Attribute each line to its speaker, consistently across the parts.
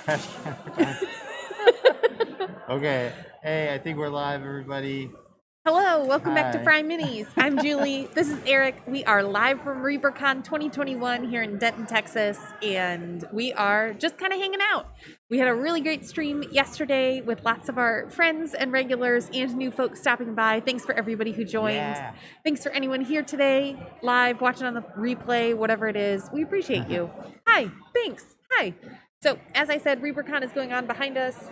Speaker 1: Trash can. Okay. Hey, I think we're live, everybody.
Speaker 2: Hello, welcome back to
Speaker 1: Hi.
Speaker 2: FryMinis. I'm Julie. This is Eric. We are live from ReaperCon 2021 here in Denton, Texas, and we are just kind of hanging out. We had a really great stream yesterday with lots of our friends and regulars and new folks stopping by. Thanks for everybody who joined.
Speaker 1: Yeah.
Speaker 2: Thanks for anyone here today, live, watching on the replay, whatever it is. We appreciate you. Hi, thanks. Hi. So, as I said, ReaperCon is going on behind us.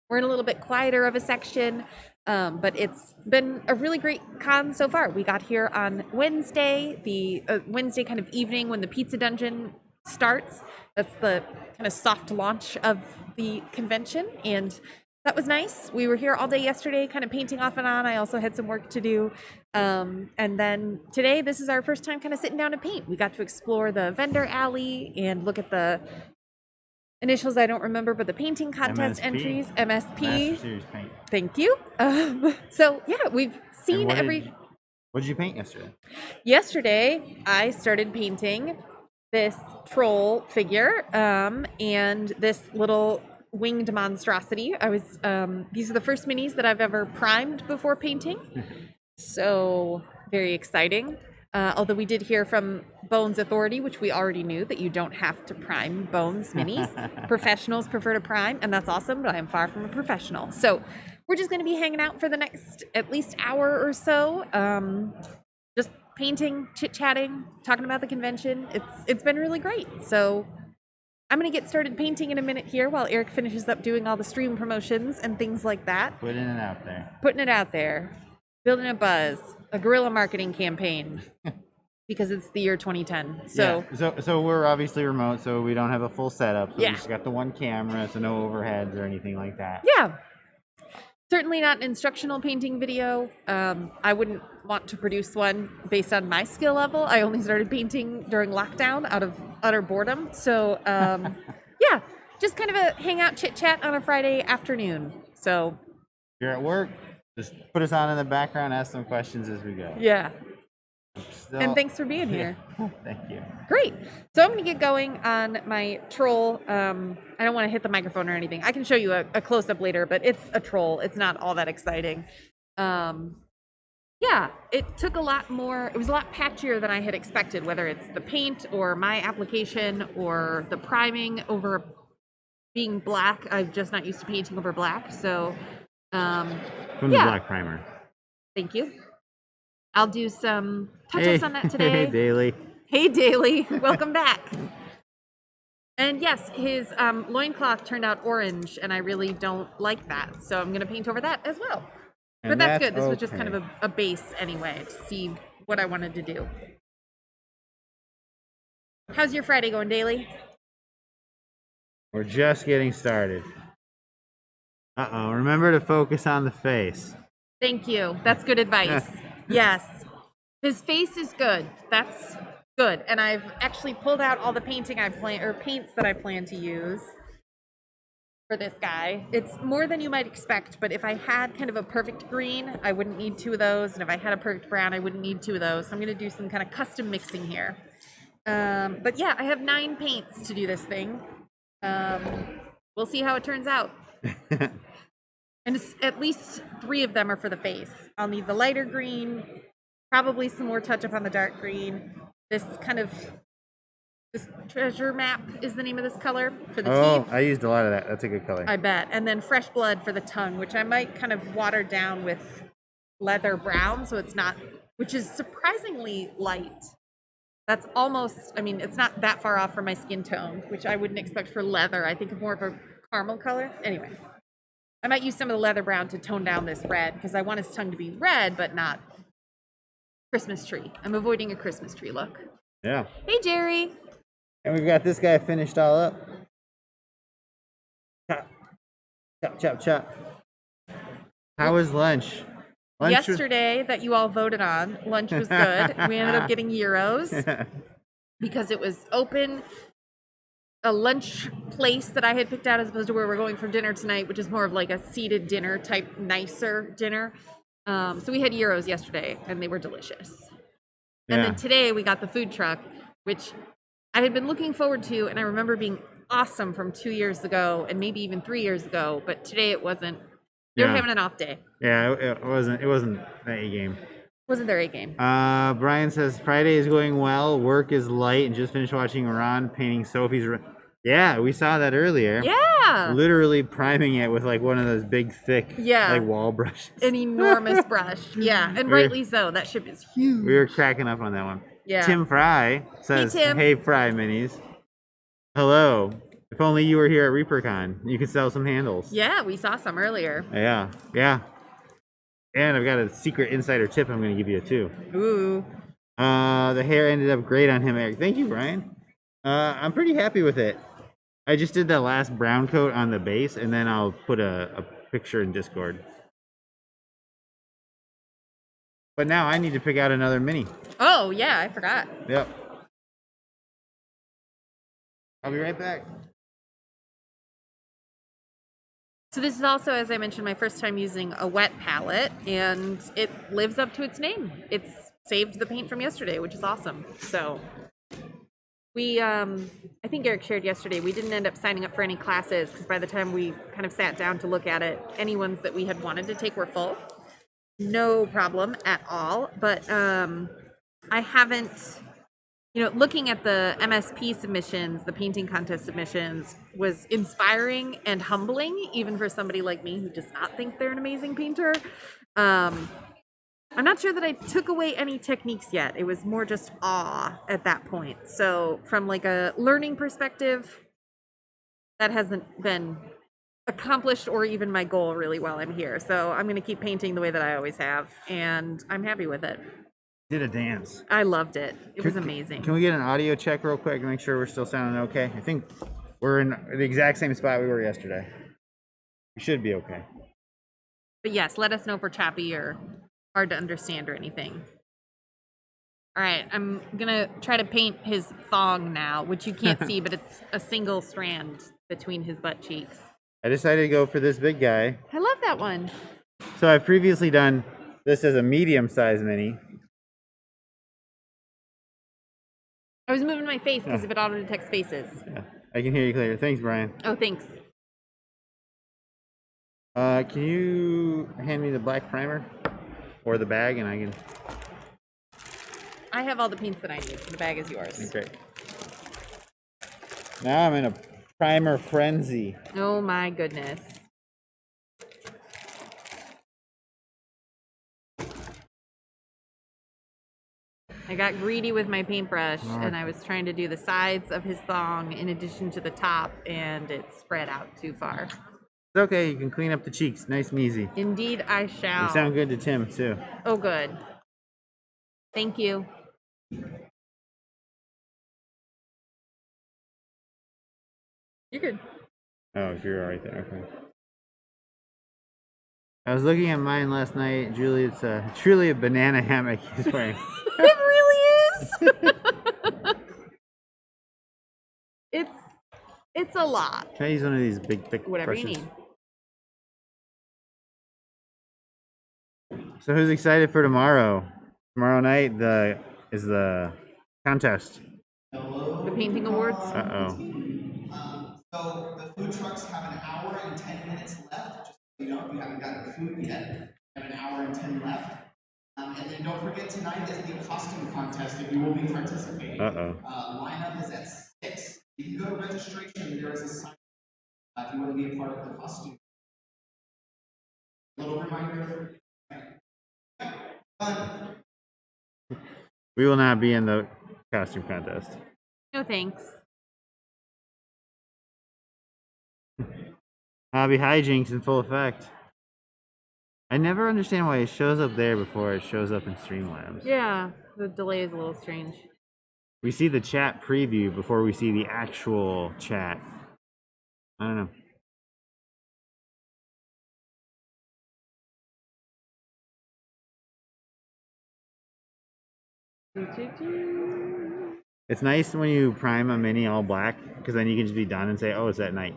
Speaker 2: We're in a little bit quieter of a section, but it's been a really great con so far. We got here on Wednesday, the Wednesday kind of evening when the Pizza Dungeon starts. That's the kind of soft launch of the convention, and that was nice. We were here all day yesterday, kind of painting off and on. I also had some work to do. And then today, this is our first time kind of sitting down to paint. We got to explore the vendor alley and look at the initials I don't remember, but the painting contest
Speaker 1: MSP.
Speaker 2: entries, MSP.
Speaker 1: Master Series Paint.
Speaker 2: Thank you. So yeah, we've seen
Speaker 1: What did you paint yesterday?
Speaker 2: Yesterday, I started painting this troll figure and this little winged monstrosity. I was these are the first minis that I've ever primed before painting, so very exciting. Although we did hear from Bones Authority, which we already knew, that you don't have to prime Bones minis. Professionals prefer to prime, and that's awesome, but I am far from a professional. So we're just going to be hanging out for the next at least hour or so, just painting, chit-chatting, talking about the convention. It's been really great. So I'm going to get started painting in a minute here while Eric finishes up doing all the stream promotions and things like that.
Speaker 1: Putting it out there.
Speaker 2: Putting it out there. Building a buzz. A guerrilla marketing campaign. Because it's the year 2010. So
Speaker 1: yeah. So we're obviously remote, so we don't have a full setup. So
Speaker 2: yeah.
Speaker 1: we just got the one camera, so no overheads or anything like that.
Speaker 2: Yeah. Certainly not an instructional painting video. I wouldn't want to produce one based on my skill level. I only started painting during lockdown out of utter boredom. So yeah, just kind of a hangout chit chat on a Friday afternoon. So
Speaker 1: if you're at work, just put us on in the background, ask some questions as we go.
Speaker 2: Yeah.
Speaker 1: So,
Speaker 2: and thanks for being here.
Speaker 1: Thank you.
Speaker 2: Great. So I'm going to get going on my troll. I don't want to hit the microphone or anything. I can show you a close-up later, but it's a troll. It's not all that exciting. Yeah, it took a lot more. It was a lot patchier than I had expected, whether it's the paint or my application or the priming over being black. I'm just not used to painting over black. So,
Speaker 1: From the black primer.
Speaker 2: Thank you. I'll do some touch-ups on that today.
Speaker 1: Hey, Daily.
Speaker 2: Hey, Daily. Welcome back. And yes, his loincloth turned out orange, and I really don't like that. So I'm going to paint over that as well. But that's good. This was just kind of a base anyway to see what I wanted to do. How's your Friday going, Daily?
Speaker 1: We're just getting started. Uh-oh. Remember to focus on the face.
Speaker 2: Thank you. That's good advice. Yes. His face is good. That's good. And I've actually pulled out all the paints that I plan to use for this guy. It's more than you might expect, but if I had kind of a perfect green, I wouldn't need two of those. And if I had a perfect brown, I wouldn't need two of those. So I'm going to do some kind of custom mixing here. But yeah, I have 9 paints to do this thing. We'll see how it turns out. And at least 3 of them are for the face. I'll need the lighter green, probably some more touch-up on the dark green. This treasure map is the name of this color for the teeth.
Speaker 1: I used a lot of that. That's a good color.
Speaker 2: I bet. And then fresh blood for the tongue, which I might kind of water down with leather brown, so it's not, which is surprisingly light. That's almost, it's not that far off from my skin tone, which I wouldn't expect for leather. I think of more of a caramel color. Anyway. I might use some of the leather brown to tone down this red because I want his tongue to be red, but not Christmas tree. I'm avoiding a Christmas tree look.
Speaker 1: Yeah.
Speaker 2: Hey, Jerry.
Speaker 1: And we've got this guy finished all up. Chop, chop, chop, chop. How was lunch?
Speaker 2: Yesterday that you all voted on, lunch was good. We ended up getting gyros because it was open. A lunch place that I had picked out as opposed to where we're going for dinner tonight, which is more of like a seated dinner type, nicer dinner. So we had gyros yesterday, and they were delicious. And then today we got the food truck, which I had been looking forward to, and I remember being awesome from 2 years ago and maybe even 3 years ago, but today it wasn't. They were having an off day.
Speaker 1: Yeah, it wasn't that A game.
Speaker 2: Wasn't their A game.
Speaker 1: Brian says Friday is going well. Work is light, and just finished watching Ron painting Sophie's. Yeah, we saw that earlier.
Speaker 2: Yeah.
Speaker 1: Literally priming it with like one of those big, thick, like wall brushes.
Speaker 2: An enormous brush. Yeah, and rightly so. That ship is huge.
Speaker 1: We were cracking up on that one.
Speaker 2: Yeah.
Speaker 1: Tim Fry says,
Speaker 2: Tim.
Speaker 1: "Hey, FryMinis. Hello. If only you were here at ReaperCon, you could sell some handles."
Speaker 2: Yeah, we saw some earlier.
Speaker 1: Yeah. And I've got a secret insider tip I'm going to give you too.
Speaker 2: Ooh.
Speaker 1: The hair ended up great on him, Eric. Thank you, Brian. I'm pretty happy with it. I just did that last brown coat on the base, and then I'll put a picture in Discord. But now I need to pick out another mini.
Speaker 2: Oh, yeah, I forgot.
Speaker 1: Yep. I'll be right back.
Speaker 2: So this is also, as I mentioned, my first time using a wet palette, and it lives up to its name. It's saved the paint from yesterday, which is awesome. So we, I think Eric shared yesterday, we didn't end up signing up for any classes because by the time we kind of sat down to look at it, any ones that we had wanted to take were full. No problem at all. But I haven't, looking at the MSP submissions, the painting contest submissions, was inspiring and humbling, even for somebody like me who does not think they're an amazing painter. I'm not sure that I took away any techniques yet. It was more just awe at that point. So from like a learning perspective, that hasn't been accomplished or even my goal really while I'm here. So I'm going to keep painting the way that I always have, and I'm happy with it.
Speaker 1: Did a dance.
Speaker 2: I loved it. It was amazing.
Speaker 1: Can we get an audio check real quick and make sure we're still sounding okay? I think we're in the exact same spot we were yesterday. We should be okay.
Speaker 2: But yes, let us know if we're choppy or hard to understand or anything. All right, I'm gonna try to paint his thong now, which you can't see, but it's a single strand between his butt cheeks.
Speaker 1: I decided to go for this big guy.
Speaker 2: I love that one.
Speaker 1: So I've previously done this as a medium-sized mini.
Speaker 2: I was moving my face because if it auto-detects faces.
Speaker 1: Yeah, I can hear you clear. Thanks, Brian.
Speaker 2: Oh, thanks.
Speaker 1: Can you hand me the black primer or the bag, and I can...
Speaker 2: I have all the paints that I need. The bag is yours.
Speaker 1: Okay. Now I'm in a primer frenzy.
Speaker 2: Oh my goodness. I got greedy with my paintbrush and I was trying to do the sides of his thong in addition to the top, and it spread out too far.
Speaker 1: It's okay, you can clean up the cheeks nice and easy.
Speaker 2: Indeed I shall.
Speaker 1: You sound good to Tim too.
Speaker 2: Oh good. Thank you. You're good.
Speaker 1: Oh, you're right there, okay. I was looking at mine last night, Julie. It's truly a banana hammock he's wearing.
Speaker 2: It really is. It's a lot.
Speaker 1: Can I use one of these big, thick
Speaker 2: Whatever
Speaker 1: brushes?
Speaker 2: you need.
Speaker 1: So who's excited for tomorrow? Tomorrow night is the contest.
Speaker 3: The
Speaker 2: painting awards?
Speaker 1: Uh-oh.
Speaker 3: So the food trucks have an hour and 10 minutes left. Just so you know, if you haven't gotten your food yet, you have an hour and 10 left. And then don't forget, tonight is the costume contest if you will be participating.
Speaker 1: Uh-oh.
Speaker 3: Lineup is at 6. You can go to registration. There is a sign if you want to be a part of the costume. Little reminder. Fun.
Speaker 1: We will not be in the costume contest.
Speaker 2: No thanks.
Speaker 1: Hobby hijinks in full effect. I never understand why it shows up there before it shows up in Streamlabs.
Speaker 2: Yeah, the delay is a little strange.
Speaker 1: We see the chat preview before we see the actual chat. I don't know. It's nice when you prime a mini all black, because then you can just be done and say, oh, it's at night.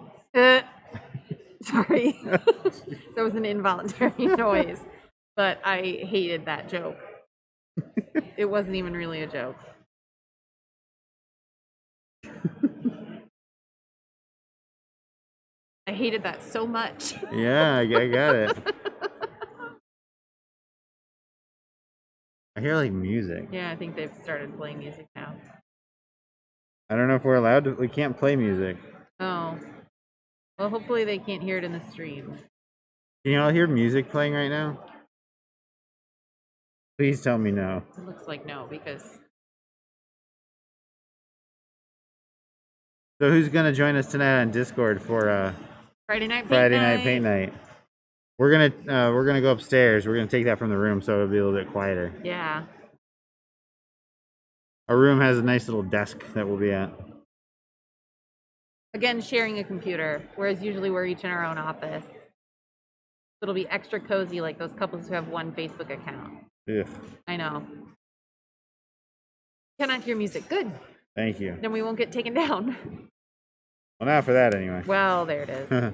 Speaker 2: Sorry. That was an involuntary noise. But I hated that joke. It wasn't even really a joke. I hated that so much.
Speaker 1: Yeah, I got it. I hear like music.
Speaker 2: Yeah, I think they've started playing music now.
Speaker 1: I don't know if we're allowed to. We can't play music.
Speaker 2: Oh. Well, hopefully they can't hear it in the stream.
Speaker 1: Can you all hear music playing right now? Please tell me no.
Speaker 2: It looks like no, because
Speaker 1: So who's gonna join us tonight on Discord for
Speaker 2: Friday night
Speaker 1: paint night? We're gonna go upstairs. We're gonna take that from the room so it'll be a little bit quieter.
Speaker 2: Yeah.
Speaker 1: Our room has a nice little desk that we'll be at.
Speaker 2: Again, sharing a computer, whereas usually we're each in our own office. It'll be extra cozy like those couples who have one Facebook account.
Speaker 1: Ugh.
Speaker 2: I know. Cannot hear music. Good.
Speaker 1: Thank you.
Speaker 2: Then we won't get taken down.
Speaker 1: Well, not for that anyway.
Speaker 2: Well, there it is.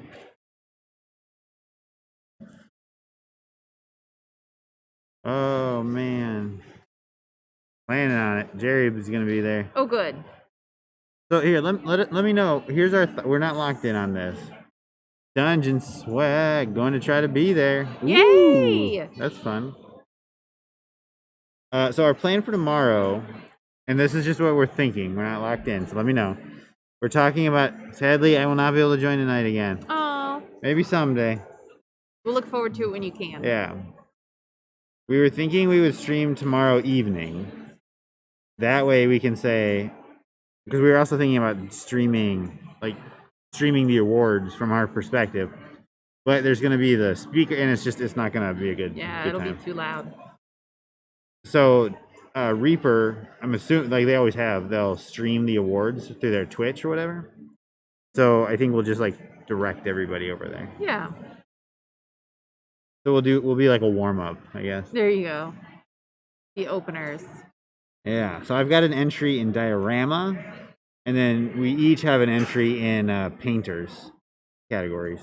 Speaker 1: Oh man, planning on it. Jerry is gonna be there.
Speaker 2: Oh, good.
Speaker 1: So here, let me know. Here's our. We're not locked in on this. Dungeon swag. Going to try to be there.
Speaker 2: Yay!
Speaker 1: Ooh, that's fun. So our plan for tomorrow, and this is just what we're thinking. We're not locked in, so let me know. We're talking about. Sadly, I will not be able to join tonight again.
Speaker 2: Oh.
Speaker 1: Maybe someday.
Speaker 2: We'll look forward to it when you can.
Speaker 1: Yeah. We were thinking we would stream tomorrow evening. That way we can say, because we were also thinking about streaming the awards from our perspective. But there's going to be the speaker, and it's not going to be a good
Speaker 2: it'll
Speaker 1: time.
Speaker 2: be too loud.
Speaker 1: So Reaper, I'm assuming, like they always have, they'll stream the awards through their Twitch or whatever. So I think we'll just like direct everybody over there.
Speaker 2: Yeah.
Speaker 1: So we'll be like a warm up, I guess.
Speaker 2: There you go. The openers.
Speaker 1: Yeah. So I've got an entry in diorama, and then we each have an entry in painters categories.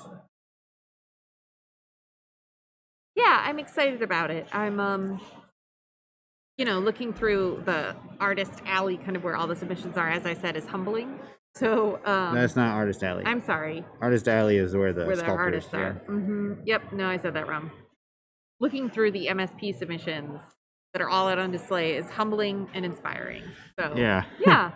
Speaker 2: Yeah, I'm excited about it. I'm looking through the artist alley, kind of where all the submissions are, as I said, is humbling. So
Speaker 1: That's not Artist Alley.
Speaker 2: I'm sorry.
Speaker 1: Artist Alley is where the sculptors
Speaker 2: artists are. Mm-hmm. Yep. No, I said that wrong. Looking through the MSP submissions that are all out on display is humbling and inspiring. So
Speaker 1: Yeah.
Speaker 2: Yeah.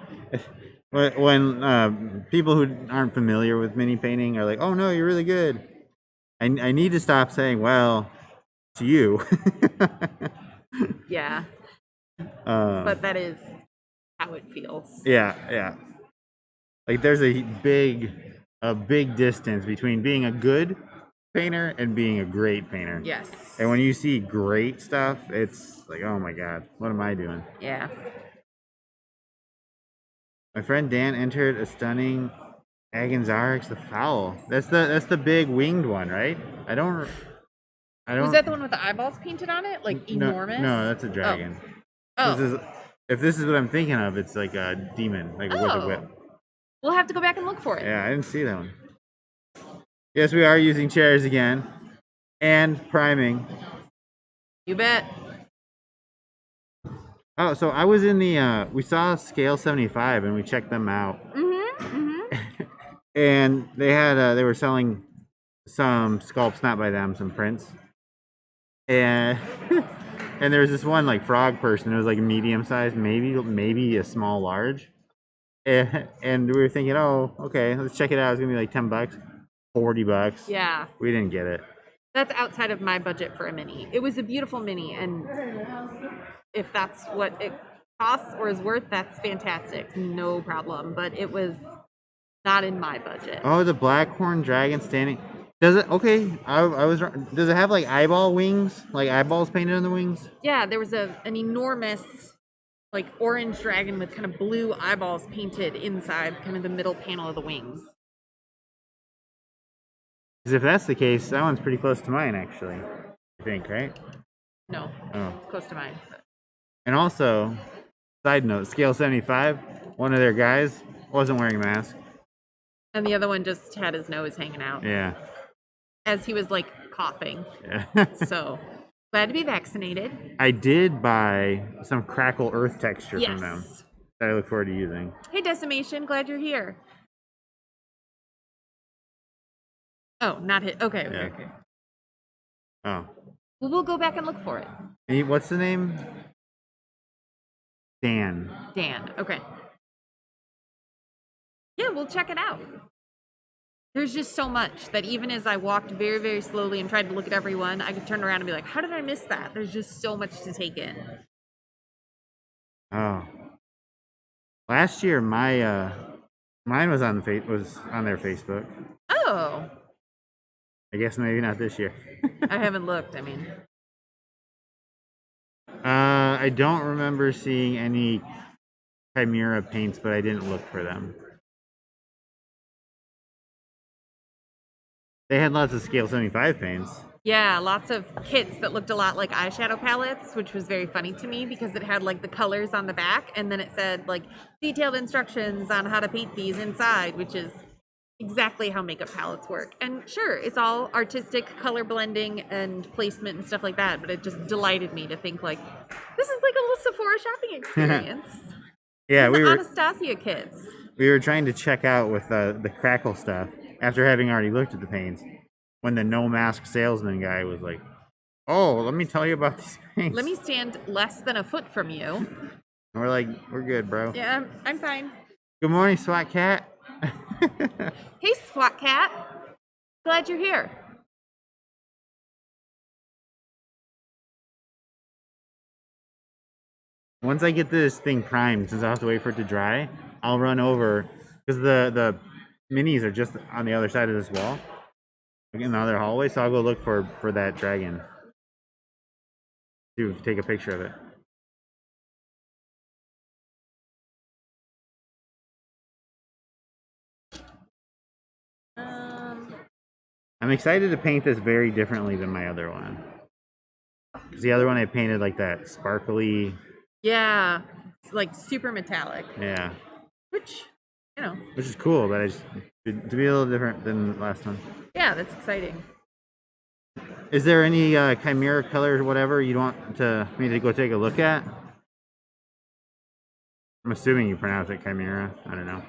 Speaker 1: When people who aren't familiar with mini painting are like, "Oh no, you're really good," I need to stop saying, "Well," to you.
Speaker 2: Yeah. But that is how it feels.
Speaker 1: Yeah. Like there's a big distance between being a good painter and being a great painter.
Speaker 2: Yes.
Speaker 1: And when you see great stuff, it's like, oh my god, what am I doing?
Speaker 2: Yeah.
Speaker 1: My friend Dan entered a stunning Aganzarix the Fowl. That's the big winged one, right? I don't.
Speaker 2: Was that the one with the eyeballs painted on it? Like enormous?
Speaker 1: No, that's a dragon.
Speaker 2: Oh.
Speaker 1: If this is what I'm thinking of, it's like a demon, like with a whip.
Speaker 2: We'll have to go back and look for it.
Speaker 1: Yeah, I didn't see that one. Yes, we are using chairs again. And priming.
Speaker 2: You bet.
Speaker 1: Oh, so I was in the, we saw Scale 75 and we checked them out.
Speaker 2: Mm-hmm.
Speaker 1: And they had, they were selling some sculpts, not by them, some prints. And and there was this one like frog person. It was like medium sized, maybe a small large. And we were thinking, oh, okay, let's check it out. It's gonna be like $10, $40.
Speaker 2: Yeah.
Speaker 1: We didn't get it.
Speaker 2: That's outside of my budget for a mini. It was a beautiful mini, and if that's what it costs or is worth, that's fantastic. No problem. But it was not in my budget.
Speaker 1: Oh, the Blackhorn Dragon standing. Does it? Okay, I was wrong. Does it have like eyeball wings? Like eyeballs painted on the wings?
Speaker 2: Yeah, there was an enormous like orange dragon with kind of blue eyeballs painted inside kind of the middle panel of the wings.
Speaker 1: Because if that's the case, that one's pretty close to mine, actually. I think, right?
Speaker 2: No,
Speaker 1: Oh.
Speaker 2: it's close to mine.
Speaker 1: And also, side note, Scale 75, one of their guys wasn't wearing a mask.
Speaker 2: And the other one just had his nose hanging out
Speaker 1: Yeah.
Speaker 2: as he was like coughing.
Speaker 1: Yeah.
Speaker 2: So glad to be vaccinated.
Speaker 1: I did buy some Crackle Earth texture from them
Speaker 2: Yes.
Speaker 1: that I look forward to using.
Speaker 2: Hey, Decimation, glad you're here. Oh, not hit. Okay, okay,
Speaker 1: Yeah.
Speaker 2: okay.
Speaker 1: Oh.
Speaker 2: Well, we'll go back and look for it.
Speaker 1: And what's the name? Dan.
Speaker 2: Dan. Okay. Yeah, we'll check it out. There's just so much that even as I walked very, very slowly and tried to look at everyone, I could turn around and be like, how did I miss that? There's just so much to take in.
Speaker 1: Oh. Last year, mine was on their Facebook.
Speaker 2: Oh.
Speaker 1: I guess maybe not this year.
Speaker 2: I haven't looked, I mean.
Speaker 1: I don't remember seeing any Chimera paints, but I didn't look for them. They had lots of Scale 75 paints.
Speaker 2: Yeah, lots of kits that looked a lot like eyeshadow palettes, which was very funny to me because it had like the colors on the back and then it said like detailed instructions on how to paint these inside, which is exactly how makeup palettes work. And sure, it's all artistic color blending and placement and stuff like that, but it just delighted me to think like, this is like a little Sephora shopping experience.
Speaker 1: Yeah,
Speaker 2: the Anastasia kits.
Speaker 1: We were trying to check out with the Crackle stuff after having already looked at the paints when the no mask salesman guy was like, oh, let me tell you about these paints.
Speaker 2: Let me stand less than a foot from you.
Speaker 1: And we're like, we're good, bro.
Speaker 2: Yeah, I'm fine.
Speaker 1: Good morning, SWAT Cat.
Speaker 2: Hey, SWAT Cat. Glad you're here.
Speaker 1: Once I get this thing primed, since I have to wait for it to dry, I'll run over because the minis are just on the other side of this wall, like in the other hallway. So I'll go look for that dragon to take a picture of it. I'm excited to paint this very differently than my other one. Because the other one I painted like that sparkly.
Speaker 2: Yeah, it's like super metallic.
Speaker 1: Yeah.
Speaker 2: Which, you know.
Speaker 1: Which is cool, but to be a little different than last one.
Speaker 2: Yeah, that's exciting.
Speaker 1: Is there any Chimera colors or whatever you want me to go take a look at? I'm assuming you pronounce it Chimera. I don't know.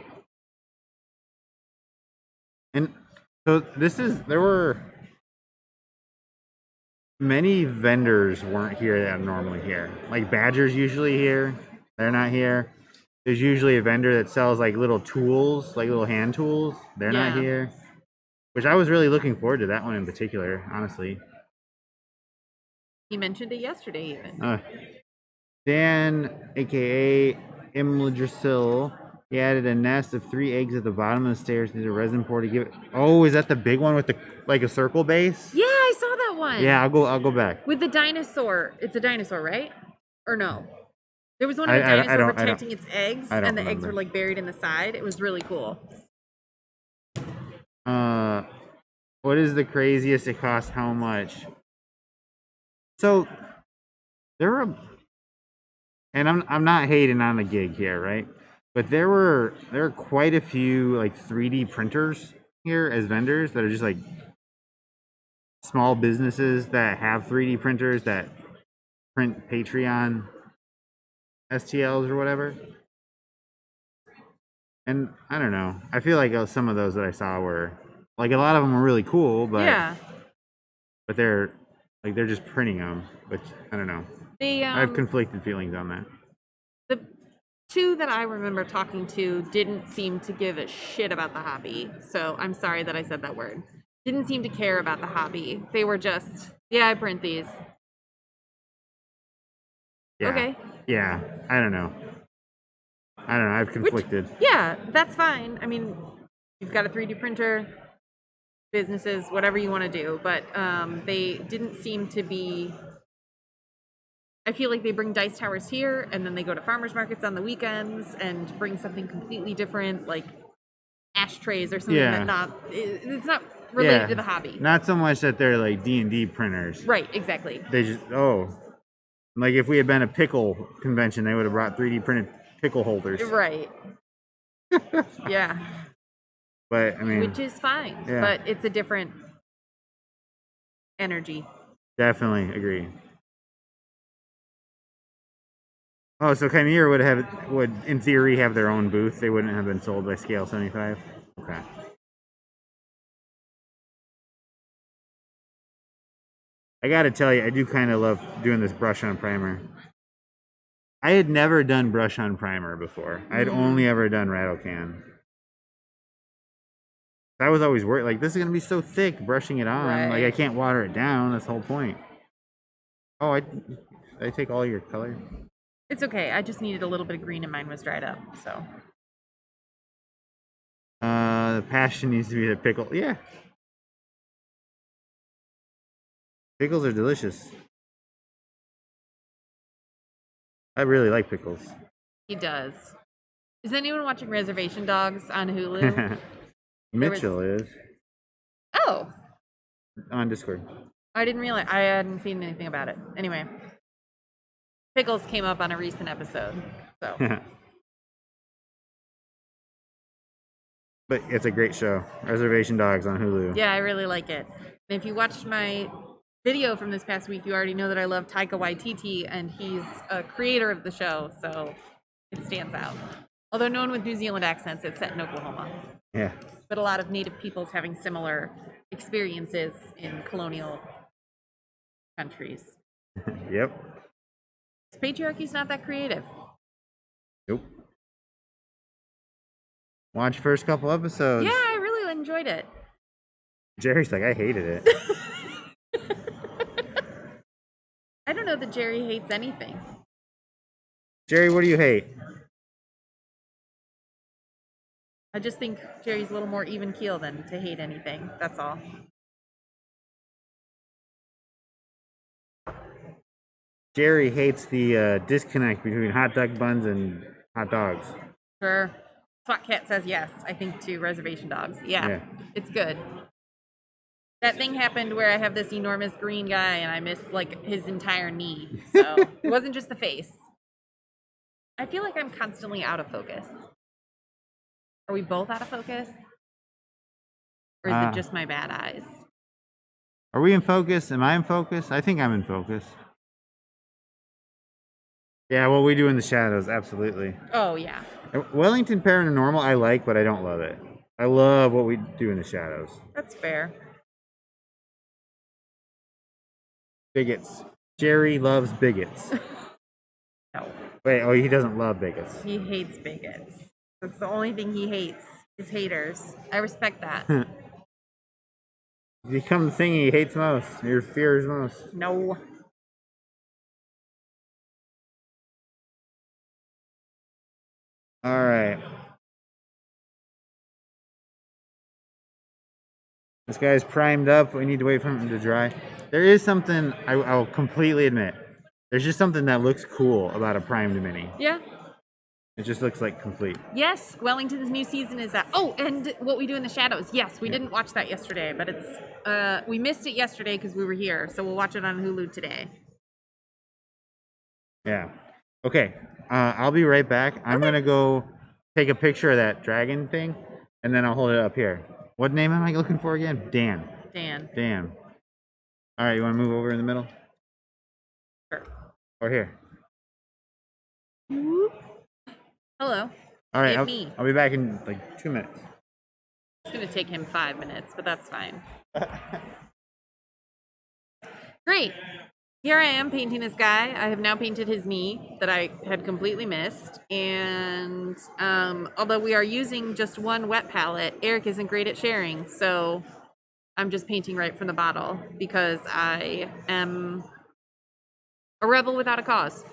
Speaker 1: And so there were many vendors weren't here that are normally here. Like Badger's usually here. They're not here. There's usually a vendor that sells like little tools, like little hand tools. They're not here. Which I was really looking forward to that one in particular, honestly.
Speaker 2: He mentioned it yesterday even.
Speaker 1: Dan, aka Imladrasil, he added a nest of 3 eggs at the bottom of the stairs near the resin pour to give it. Oh, is that the big one with the like a circle base?
Speaker 2: Yeah, I saw that one.
Speaker 1: Yeah, I'll go back.
Speaker 2: With the dinosaur. It's a dinosaur, right? Or no? There was one of the dinosaurs protecting its eggs, and the eggs were like buried in the side. It was really cool.
Speaker 1: What is the craziest it costs? How much? So there were, and I'm not hating on the gig here, right? But there were quite a few like 3D printers here as vendors that are just like small businesses that have 3D printers that print Patreon STLs or whatever. And I don't know. I feel like some of those that I saw were like a lot of them were really cool, but but they're just printing them, which I don't know. I have conflicted feelings on that.
Speaker 2: The two that I remember talking to didn't seem to give a shit about the hobby. So I'm sorry that I said that word. Didn't seem to care about the hobby. They were just, yeah, I print these.
Speaker 1: Yeah.
Speaker 2: Okay.
Speaker 1: Yeah. I don't know. I've conflicted.
Speaker 2: Yeah, that's fine. I mean, you've got a 3D printer, businesses, whatever you want to do, but they didn't seem to be. I feel like they bring dice towers here, and then they go to farmers markets on the weekends and bring something completely different, like ashtrays or something it's not related to the hobby.
Speaker 1: Not so much that they're like D&D printers.
Speaker 2: Right, exactly.
Speaker 1: They just like if we had been a pickle convention, they would have brought 3D printed pickle holders.
Speaker 2: Right. Yeah.
Speaker 1: But I mean,
Speaker 2: which is fine. Yeah. But it's a different energy.
Speaker 1: Definitely agree. Oh, so Chimera would in theory have their own booth. They wouldn't have been sold by Scale 75. Okay. I gotta tell you, I do kind of love doing this brush on primer. I had never done brush on primer before. I had only ever done rattle can. I was always worried, like, this is gonna be so thick brushing it on.
Speaker 2: Right.
Speaker 1: Like, I can't water it down. That's the whole point. Oh, I take all your color.
Speaker 2: It's okay. I just needed a little bit of green and mine was dried up, so.
Speaker 1: The passion needs to be the pickle. Yeah. Pickles are delicious. I really like pickles.
Speaker 2: He does. Is anyone watching Reservation Dogs on Hulu?
Speaker 1: Mitchell is.
Speaker 2: Oh,
Speaker 1: On Discord.
Speaker 2: I didn't realize. I hadn't seen anything about it. Anyway, Pickles came up on a recent episode, so.
Speaker 1: But it's a great show. Reservation Dogs on Hulu.
Speaker 2: Yeah, I really like it. And if you watched my video from this past week, you already know that I love Taika Waititi, and he's a creator of the show, so it stands out. Although no one with New Zealand accents, it's set in Oklahoma.
Speaker 1: Yeah.
Speaker 2: But a lot of native peoples having similar experiences in colonial countries.
Speaker 1: Yep.
Speaker 2: Patriarchy's not that creative.
Speaker 1: Nope. Watch first couple episodes.
Speaker 2: Yeah, I really enjoyed it.
Speaker 1: Jerry's like, I hated it.
Speaker 2: I don't know that Jerry hates anything.
Speaker 1: Jerry, what do you hate?
Speaker 2: I just think Jerry's a little more even keel than to hate anything. That's all.
Speaker 1: Jerry hates the disconnect between hot dog buns and hot dogs.
Speaker 2: Sure. Swat Cat says yes, I think, to Reservation Dogs. Yeah, it's good. That thing happened where I have this enormous green guy and I missed, like, his entire knee. So it wasn't just the face. I feel like I'm constantly out of focus. Are we both out of focus? Or is it just my bad eyes?
Speaker 1: Are we in focus? Am I in focus? I think I'm in focus. Yeah, what we do in the shadows, absolutely.
Speaker 2: Oh, yeah.
Speaker 1: Wellington Paranormal, I like, but I don't love it. I love what we do in the shadows.
Speaker 2: That's fair.
Speaker 1: Bigots. Jerry loves bigots.
Speaker 2: No.
Speaker 1: Wait, oh, he doesn't love bigots.
Speaker 2: He hates bigots. That's the only thing he hates, is haters. I respect that.
Speaker 1: Become the thing he hates most, or fears most.
Speaker 2: No.
Speaker 1: All right. This guy's primed up. We need to wait for him to dry. There is something, I'll completely admit, there's just something that looks cool about a primed mini.
Speaker 2: Yeah.
Speaker 1: It just looks like complete.
Speaker 2: Yes, Wellington's new season is that. Oh, and What We Do in the Shadows. Yes, we didn't watch that yesterday, but it's we missed it yesterday because we were here, so we'll watch it on Hulu today.
Speaker 1: Yeah. Okay. I'll be right back. I'm gonna go take a picture of that dragon thing, and then I'll hold it up here. What name am I looking for again? Dan. Dan. All right. You want to move over in the middle?
Speaker 2: Sure.
Speaker 1: Or here?
Speaker 2: Hello.
Speaker 1: All right. I'll be back in like 2 minutes.
Speaker 2: It's gonna take him 5 minutes, but that's fine. Great. Here I am painting this guy. I have now painted his knee that I had completely missed. And although we are using just one wet palette, Eric isn't great at sharing. So I'm just painting right from the bottle because I am a rebel without a cause.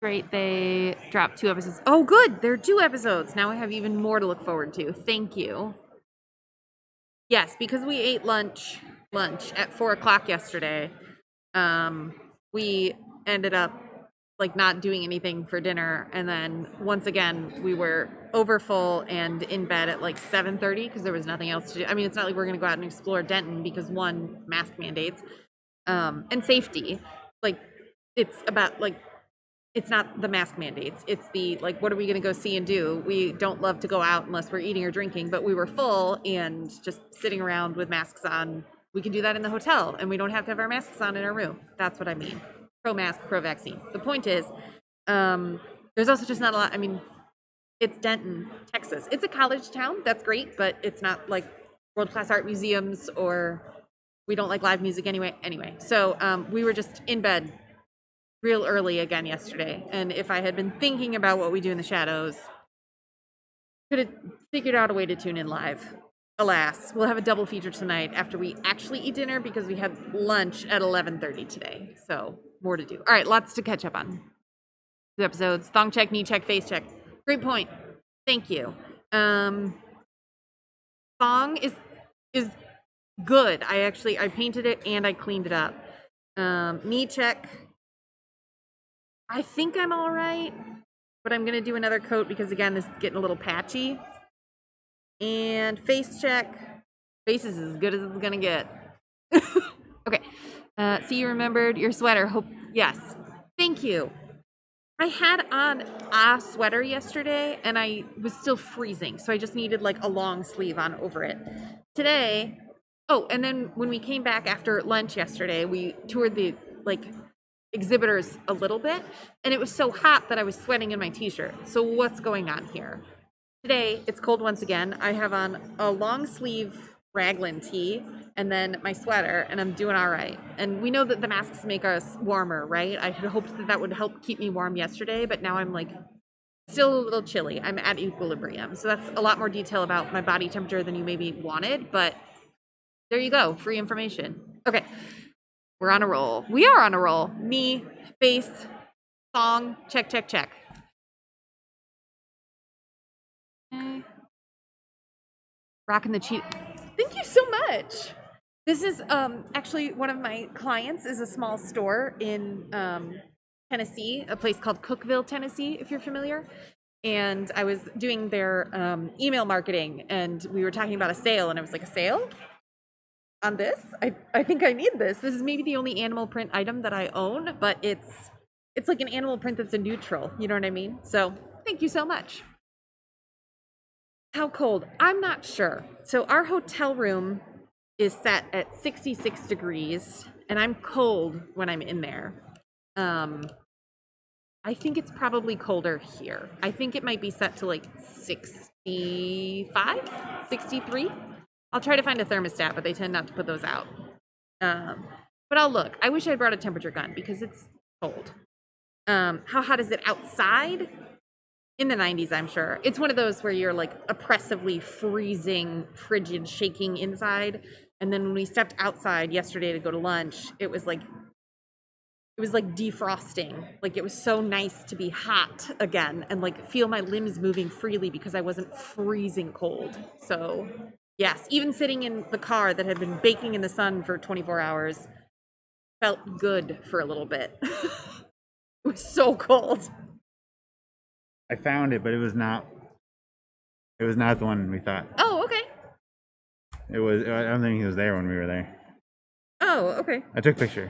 Speaker 2: Great, they dropped 2 episodes. Oh, good, there are 2 episodes. Now I have even more to look forward to. Thank you. Yes, because we ate lunch at 4 o'clock yesterday. We ended up like not doing anything for dinner, and then once again we were over full and in bed at like 7:30 because there was nothing else to do. I mean, it's not like we're gonna go out and explore Denton because one, mask mandates, and safety. Like, it's about like. It's not the mask mandates. It's the, like, what are we going to go see and do? We don't love to go out unless we're eating or drinking, but we were full and just sitting around with masks on. We can do that in the hotel, and we don't have to have our masks on in our room. That's what I mean. Pro-mask, pro-vaccine. The point is, there's also just not a lot. I mean, It's Denton, Texas. It's a college town. That's great, but it's not like world-class art museums, or we don't like live music anyway. So we were just in bed real early again yesterday. And if I had been thinking about what we do in the shadows, could have figured out a way to tune in live. Alas, we'll have a double feature tonight after we actually eat dinner because we had lunch at 11:30 today. So more to do. All right, lots to catch up on. 2 episodes, thong check, knee check, face check. Great point. Thank you. Thong is good. I painted it and I cleaned it up. Knee check. I think I'm all right, but I'm gonna do another coat because again, this is getting a little patchy. And face check. Face is as good as it's gonna get. Okay. See, you remembered your sweater. Hope yes. Thank you. I had on a sweater yesterday and I was still freezing, so I just needed like a long sleeve on over it. Today, and then when we came back after lunch yesterday, we toured the like exhibitors a little bit, and it was so hot that I was sweating in my t-shirt. So what's going on here? Today, it's cold once again. I have on a long sleeve raglan tee and then my sweater, and I'm doing all right. And we know that the masks make us warmer, right? I had hoped that that would help keep me warm yesterday, but now I'm like still a little chilly. I'm at equilibrium. So that's a lot more detail about my body temperature than you maybe wanted, but there you go. Free information. Okay. We're on a roll. We are on a roll. Knee, face, thong, check, check, check. Okay. Rocking the cheat. Thank you so much. This is actually one of my clients is a small store in Tennessee, a place called Cookeville, Tennessee, if you're familiar. And I was doing their email marketing, and we were talking about a sale, and I was like, a sale on this? I think I need this. This is maybe the only animal print item that I own, but it's like an animal print that's a neutral. You know what I mean? So thank you so much. How cold? I'm not sure. So our hotel room is set at 66 degrees, and I'm cold when I'm in there. I think it's probably colder here. I think it might be set to like 65, 63. I'll try to find a thermostat, but they tend not to put those out. But I'll look. I wish I brought a temperature gun because it's cold. How hot is it outside? In the 90s, I'm sure. It's one of those where you're like oppressively freezing, frigid, shaking inside. And then when we stepped outside yesterday to go to lunch, it was like defrosting. Like it was so nice to be hot again and like feel my limbs moving freely because I wasn't freezing cold. So yes, even sitting in the car that had been baking in the sun for 24 hours felt good for a little bit. It was so cold.
Speaker 1: I found it, but it was not the one we thought.
Speaker 2: Oh, okay.
Speaker 1: I don't think he was there when we were there.
Speaker 2: Oh, okay.
Speaker 1: I took a picture.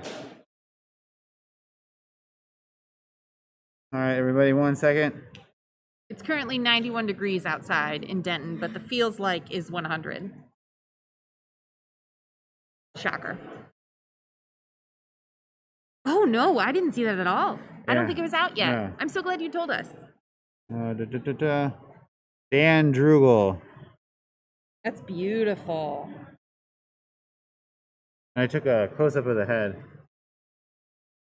Speaker 1: All right, everybody, 1 second.
Speaker 2: It's currently 91 degrees outside in Denton, but the feels like is 100. Shocker. Oh, no, I didn't see that at all. I don't think it was out yet.
Speaker 1: No.
Speaker 2: I'm so glad you told us.
Speaker 1: Dan Drugel.
Speaker 2: That's beautiful.
Speaker 1: I took a close-up of the head.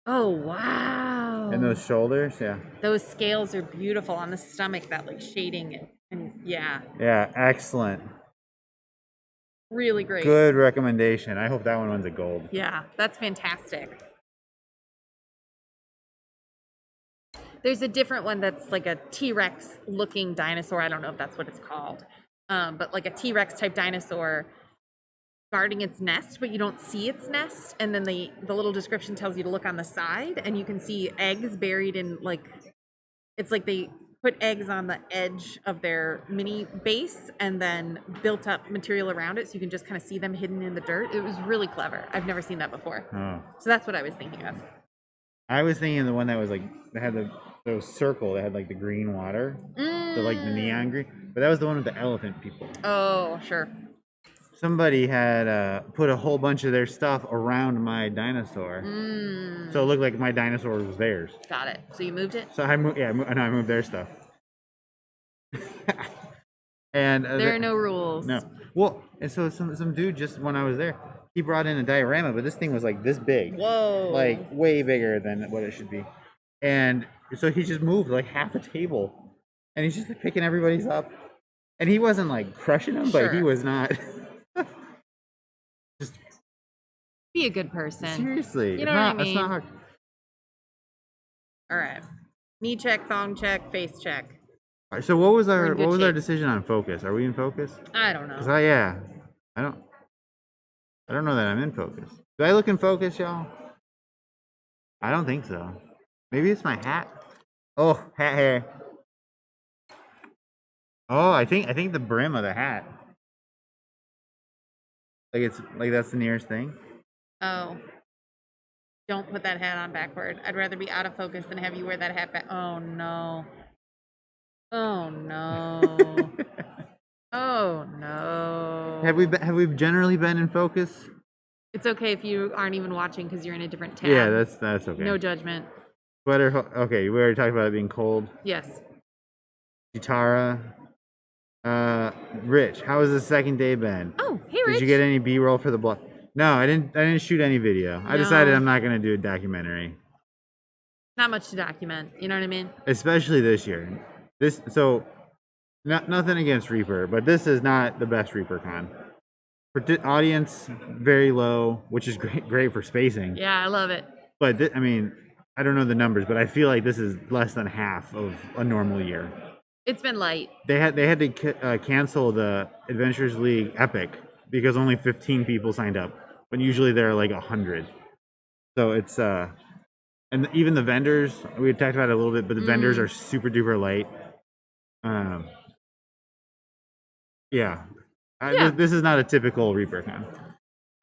Speaker 2: Oh, wow.
Speaker 1: And those shoulders, yeah.
Speaker 2: Those scales are beautiful on the stomach, that like shading and yeah.
Speaker 1: Yeah, excellent.
Speaker 2: Really great.
Speaker 1: Good recommendation. I hope that one wins a gold.
Speaker 2: Yeah, that's fantastic. There's a different one that's like a T-Rex looking dinosaur. I don't know if that's what it's called. But like a T-Rex type dinosaur guarding its nest, but you don't see its nest. And then the little description tells you to look on the side, and you can see eggs buried in like, it's like they put eggs on the edge of their mini base and then built up material around it, so you can just kind of see them hidden in the dirt. It was really clever. I've never seen that before.
Speaker 1: Oh.
Speaker 2: So that's what I was thinking of.
Speaker 1: I was thinking the one that was like, that had those circle that had like the green water, the like the neon green, but that was the one with the elephant people.
Speaker 2: Oh, sure.
Speaker 1: Somebody had put a whole bunch of their stuff around my dinosaur, so it looked like my dinosaur was theirs.
Speaker 2: Got it. So you moved it?
Speaker 1: So I moved, yeah, I moved their stuff. And
Speaker 2: There are no rules.
Speaker 1: no. Well, and so some dude just when I was there, he brought in a diorama, but this thing was like this big.
Speaker 2: Whoa.
Speaker 1: Like way bigger than what it should be. And so he just moved like half a table, and he's just like, picking everybody's up. And he wasn't like crushing them, but he
Speaker 2: Sure.
Speaker 1: was not. Just
Speaker 2: Be a good person.
Speaker 1: seriously,
Speaker 2: You know what I
Speaker 1: it's not
Speaker 2: mean?
Speaker 1: hard.
Speaker 2: All right. Knee check, thong check, face check.
Speaker 1: All right, so what was
Speaker 2: We're
Speaker 1: our
Speaker 2: in good shape.
Speaker 1: decision on focus? Are we in focus?
Speaker 2: I don't know.
Speaker 1: 'Cause I don't know that I'm in focus. Do I look in focus, y'all? I don't think so. Maybe it's my hat. Oh, hat hair. Oh, I think the brim of the hat. Like it's like that's the nearest thing.
Speaker 2: Oh. Don't put that hat on backward. I'd rather be out of focus than have you wear that hat back. Oh no. Oh no. Oh no.
Speaker 1: Have we generally been in focus?
Speaker 2: It's okay if you aren't even watching because you're in a different tab.
Speaker 1: Yeah, that's okay.
Speaker 2: No judgment.
Speaker 1: Sweater. Okay, we already talked about it being cold.
Speaker 2: Yes.
Speaker 1: Gitara. Rich, how has the second day been?
Speaker 2: Oh, hey Rich.
Speaker 1: Did you get any B-roll for the blog? No, I didn't shoot any video. I decided
Speaker 2: No.
Speaker 1: I'm not gonna do a documentary.
Speaker 2: Not much to document. You know what I mean?
Speaker 1: Especially this year. Nothing against Reaper, but this is not the best ReaperCon. Audience very low, which is great for spacing.
Speaker 2: Yeah, I love it.
Speaker 1: But I mean, I don't know the numbers, but I feel like this is less than half of a normal year.
Speaker 2: It's been light.
Speaker 1: They had to cancel the Adventures League Epic because only 15 people signed up, when usually there are like 100. So it's and even the vendors, we had talked about it a little bit, but the vendors are super duper light. Yeah. This is not a typical ReaperCon.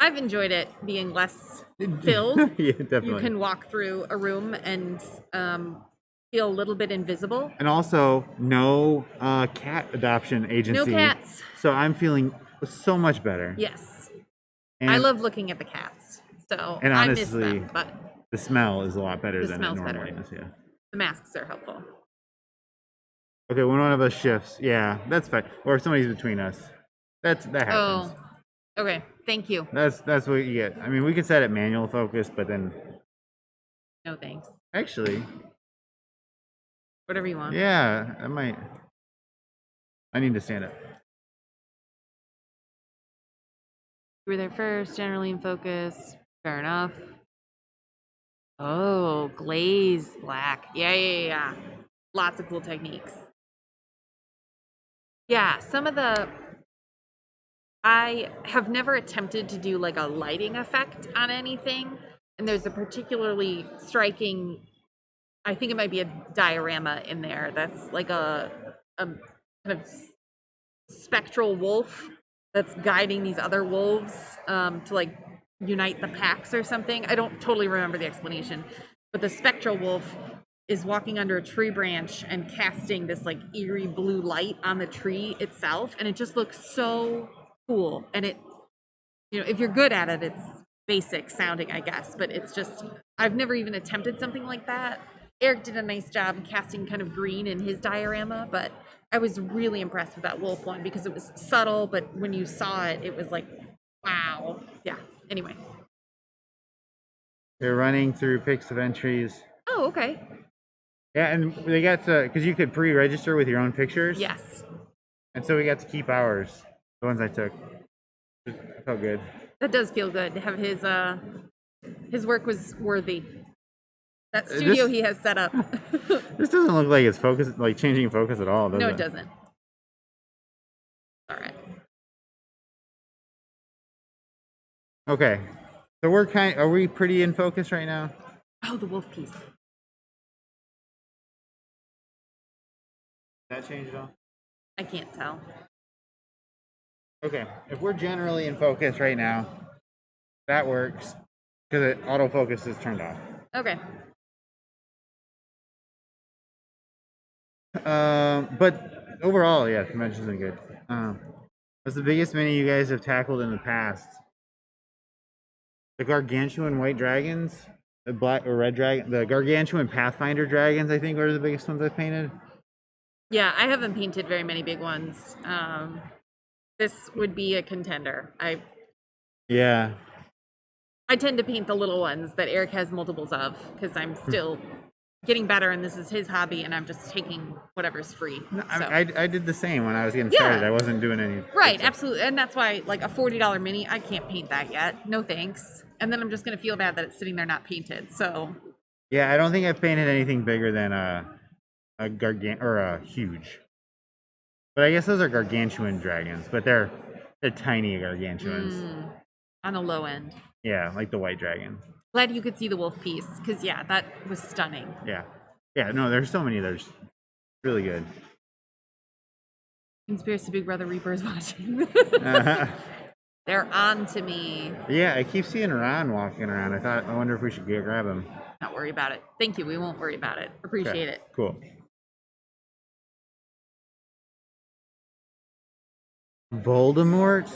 Speaker 2: I've enjoyed it being less filled.
Speaker 1: Yeah, definitely.
Speaker 2: You can walk through a room and feel a little bit invisible.
Speaker 1: And also, no cat adoption agency.
Speaker 2: No cats.
Speaker 1: So I'm feeling so much better.
Speaker 2: Yes.
Speaker 1: And,
Speaker 2: I love looking at the cats. So
Speaker 1: and
Speaker 2: I miss
Speaker 1: honestly,
Speaker 2: them, but
Speaker 1: the smell is a lot better
Speaker 2: The
Speaker 1: than it
Speaker 2: smell's
Speaker 1: normally
Speaker 2: better.
Speaker 1: is. Yeah.
Speaker 2: the masks are helpful.
Speaker 1: Okay, when one of us shifts, yeah, that's fine. Or if somebody's between us, that happens.
Speaker 2: Oh, okay. Thank you.
Speaker 1: That's what you get. I mean, we can set it manual focus, but then
Speaker 2: No thanks.
Speaker 1: actually,
Speaker 2: Whatever you want.
Speaker 1: yeah, I need to stand up.
Speaker 2: You were there first, generally in focus. Fair enough. Oh, glaze black. Yeah. Lots of cool techniques. Yeah, I have never attempted to do like a lighting effect on anything. And there's a particularly striking, I think it might be a diorama in there that's like a kind of spectral wolf that's guiding these other wolves to like unite the packs or something. I don't totally remember the explanation, but the spectral wolf is walking under a tree branch and casting this like eerie blue light on the tree itself, and it just looks so cool. And it, if you're good at it, it's basic sounding, I guess, but it's just, I've never even attempted something like that. Eric did a nice job casting kind of green in his diorama, but I was really impressed with that wolf one because it was subtle, but when you saw it, it was like, wow. Yeah, anyway.
Speaker 1: They're running through picks of entries.
Speaker 2: Oh, okay.
Speaker 1: Yeah, and they got to, because you could pre-register with your own pictures.
Speaker 2: Yes.
Speaker 1: And so we got to keep ours, the ones I took. It felt good.
Speaker 2: That does feel good to have his work was worthy. That studio he has set up.
Speaker 1: This doesn't look like it's focus, like changing focus at all, does it?
Speaker 2: No, it doesn't. All right.
Speaker 1: Okay. So are we pretty in focus right now?
Speaker 2: Oh, the wolf piece.
Speaker 1: Did that change at all?
Speaker 2: I can't tell.
Speaker 1: Okay. If we're generally in focus right now, that works because autofocus is turned off.
Speaker 2: Okay.
Speaker 1: But overall, yeah, convention's been good. What's the biggest mini you guys have tackled in the past? The gargantuan white dragons, the black or red dragon, the gargantuan Pathfinder dragons, I think, are the biggest ones I've painted.
Speaker 2: Yeah, I haven't painted very many big ones. This would be a contender.
Speaker 1: Yeah.
Speaker 2: I tend to paint the little ones that Eric has multiples of because I'm still getting better and this is his hobby and I'm just taking whatever's free.
Speaker 1: No,
Speaker 2: So.
Speaker 1: I did the same when I was getting
Speaker 2: Yeah.
Speaker 1: started. I wasn't doing any.
Speaker 2: Right, absolutely. And that's why, like, a $40 mini, I can't paint that yet. No thanks. And then I'm just going to feel bad that it's sitting there not painted. So,
Speaker 1: Yeah, I don't think I've painted anything bigger than a huge. But I guess those are gargantuan dragons, but they're tiny gargantuans.
Speaker 2: on a low end.
Speaker 1: Yeah, like the white dragon.
Speaker 2: Glad you could see the wolf piece because, yeah, that was stunning.
Speaker 1: Yeah. Yeah, no, there's so many. There's really good.
Speaker 2: Conspiracy Big Brother Reaper is watching.
Speaker 1: Uh-huh.
Speaker 2: They're on to me.
Speaker 1: Yeah, I keep seeing Ron walking around. I wonder if we should go grab him.
Speaker 2: Not worry about it. Thank you. We won't worry about it. Appreciate it.
Speaker 1: Cool. Voldemort?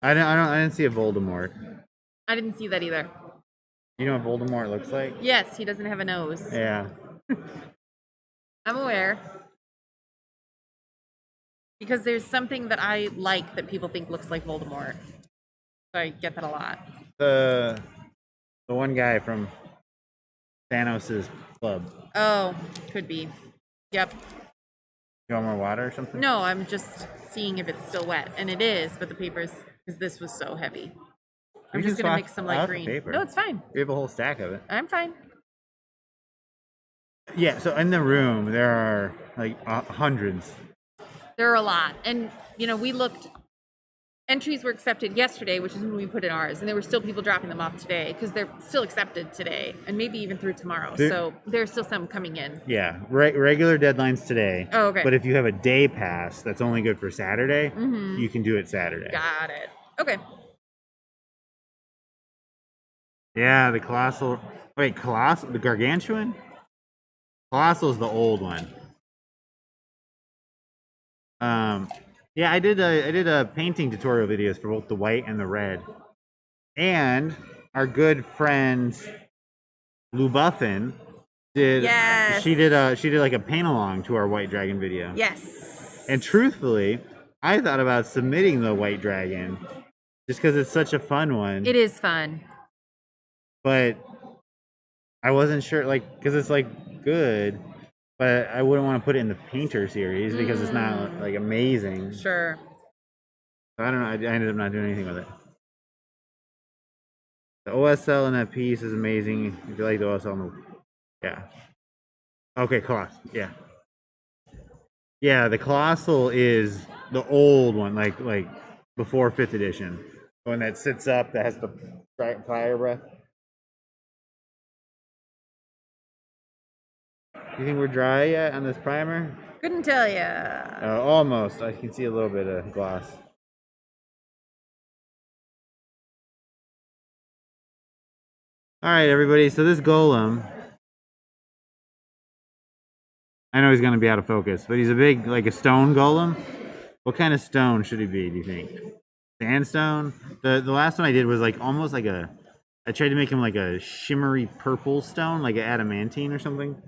Speaker 1: I didn't see a Voldemort.
Speaker 2: I didn't see that either.
Speaker 1: You know what Voldemort looks like?
Speaker 2: Yes, he doesn't have a nose.
Speaker 1: Yeah.
Speaker 2: I'm aware. Because there's something that I like that people think looks like Voldemort. So I get that a lot.
Speaker 1: The one guy from Thanos' club.
Speaker 2: Oh, could be. Yep.
Speaker 1: You want more water or something?
Speaker 2: No, I'm just seeing if it's still wet. And it is, but the paper's, because this was so heavy. I'm just going to mix some light green.
Speaker 1: Paper.
Speaker 2: No, it's fine.
Speaker 1: We have a whole stack of it.
Speaker 2: I'm fine.
Speaker 1: Yeah, so in the room, there are like hundreds.
Speaker 2: There are a lot. And, you know, we looked, entries were accepted yesterday, which is when we put in ours. And there were still people dropping them off today because they're still accepted today and maybe even through tomorrow. So there's still some coming in.
Speaker 1: Yeah, regular deadlines today.
Speaker 2: Oh, okay.
Speaker 1: But if you have a day pass that's only good for Saturday, you can do it Saturday.
Speaker 2: Got it. Okay.
Speaker 1: Yeah, the colossal. Wait, colossal? The gargantuan? Colossal's the old one. Yeah, I did a painting tutorial videos for both the white and the red, and our good friend Lou Buffin did.
Speaker 2: Yes.
Speaker 1: She did like a paint along to our white dragon video.
Speaker 2: Yes.
Speaker 1: And truthfully, I thought about submitting the white dragon just because it's such a fun one.
Speaker 2: It is fun.
Speaker 1: But I wasn't sure, like, because it's like good, but I wouldn't want to put it in the painter series because it's not like amazing.
Speaker 2: Sure.
Speaker 1: So I don't know. I ended up not doing anything with it. The OSL in that piece is amazing. If you like the OSL, yeah. Okay, Colossal. Yeah. Yeah, the Colossal is the old one, like before 5th edition. The one that sits up, that has the fire breath. You think we're dry yet on this primer?
Speaker 2: Couldn't tell ya.
Speaker 1: Almost. I can see a little bit of gloss. All right, everybody. So this golem, I know he's going to be out of focus, but he's a big, like a stone golem. What kind of stone should he be, do you think? Sandstone? The last one I did was like almost like I tried to make him like a shimmery purple stone, like an adamantine or something.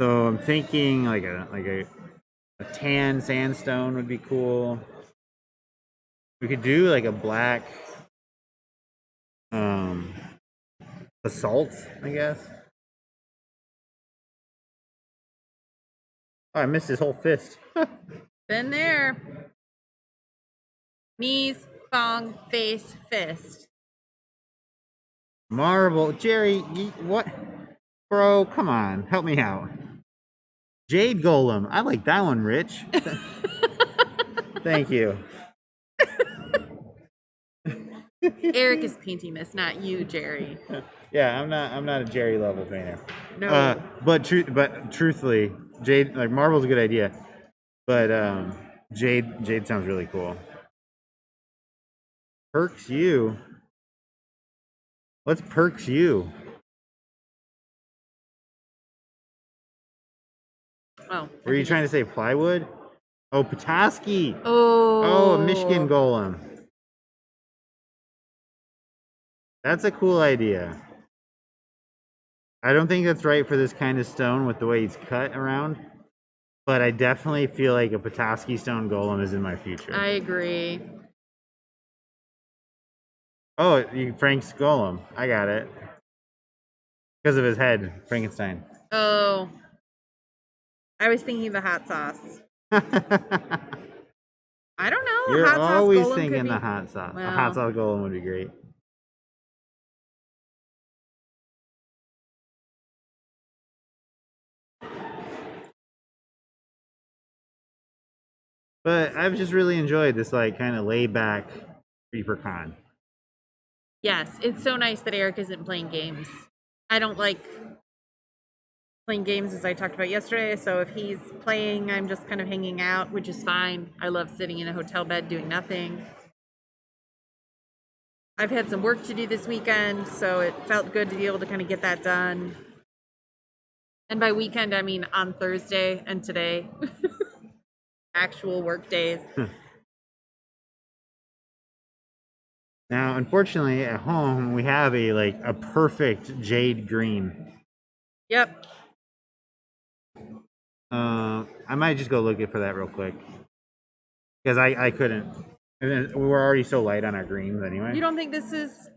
Speaker 1: So I'm thinking like a tan sandstone would be cool. We could do like a black basalt, I guess. Oh, I missed his whole fist.
Speaker 2: Been there. Knees, thong, face, fist.
Speaker 1: Marble. Jerry, what? Bro, come on. Help me out. Jade Golem. I like that one, Rich. Thank you.
Speaker 2: Eric is painting this, not you, Jerry.
Speaker 1: Yeah, I'm not a Jerry level painter.
Speaker 2: No.
Speaker 1: But truthfully, Jade, like marble's a good idea. But Jade sounds really cool. Perks you. What's perks you?
Speaker 2: Oh.
Speaker 1: Were you trying to say plywood? Oh, Petoskey.
Speaker 2: Oh.
Speaker 1: Oh, a Michigan golem. That's a cool idea. I don't think that's right for this kind of stone with the way he's cut around. But I definitely feel like a Petoskey stone golem is in my future.
Speaker 2: I agree.
Speaker 1: Oh, Frank's golem. I got it. Because of his head, Frankenstein.
Speaker 2: Oh. I was thinking the hot sauce. I don't know.
Speaker 1: You're
Speaker 2: hot sauce
Speaker 1: always
Speaker 2: golem
Speaker 1: thinking
Speaker 2: could be...
Speaker 1: the hot sauce.
Speaker 2: Well.
Speaker 1: A hot sauce golem would be great. But I've just really enjoyed this like kind of laid back ReaperCon.
Speaker 2: Yes, it's so nice that Eric isn't playing games. I don't like playing games, as I talked about yesterday, so if he's playing, I'm just kind of hanging out, which is fine. I love sitting in a hotel bed doing nothing. I've had some work to do this weekend, so it felt good to be able to kind of get that done. And by weekend, I mean on Thursday and today. Actual work days.
Speaker 1: Now, unfortunately, at home we have a perfect jade green.
Speaker 2: Yep.
Speaker 1: I might just go look for that real quick because I couldn't. And then we were already so light on our greens anyway.
Speaker 2: You don't think this is...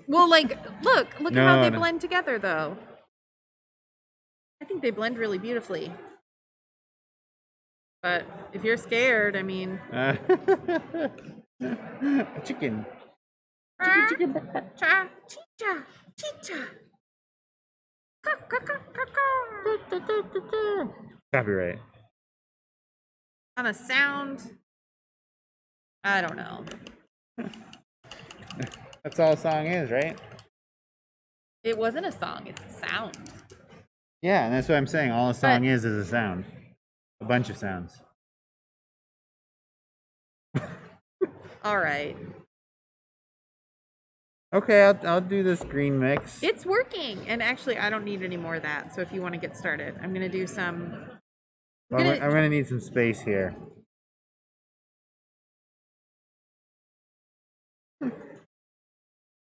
Speaker 2: Well, like, look at
Speaker 1: No,
Speaker 2: how they
Speaker 1: no.
Speaker 2: blend together, though. I think they blend really beautifully. But if you're scared, I mean...
Speaker 1: Chicken.
Speaker 2: Chicha, chicha, chicha.
Speaker 1: Copyright.
Speaker 2: On a sound, I don't know.
Speaker 1: That's all a song is, right?
Speaker 2: It wasn't a song, it's a sound.
Speaker 1: Yeah, and that's what I'm saying. All a song
Speaker 2: But-
Speaker 1: is a sound. A bunch of sounds.
Speaker 2: All right.
Speaker 1: Okay, I'll do this green mix.
Speaker 2: It's working. And actually, I don't need any more of that. So if you want to get started, I'm going to do some...
Speaker 1: Well, I'm gonna need some space here.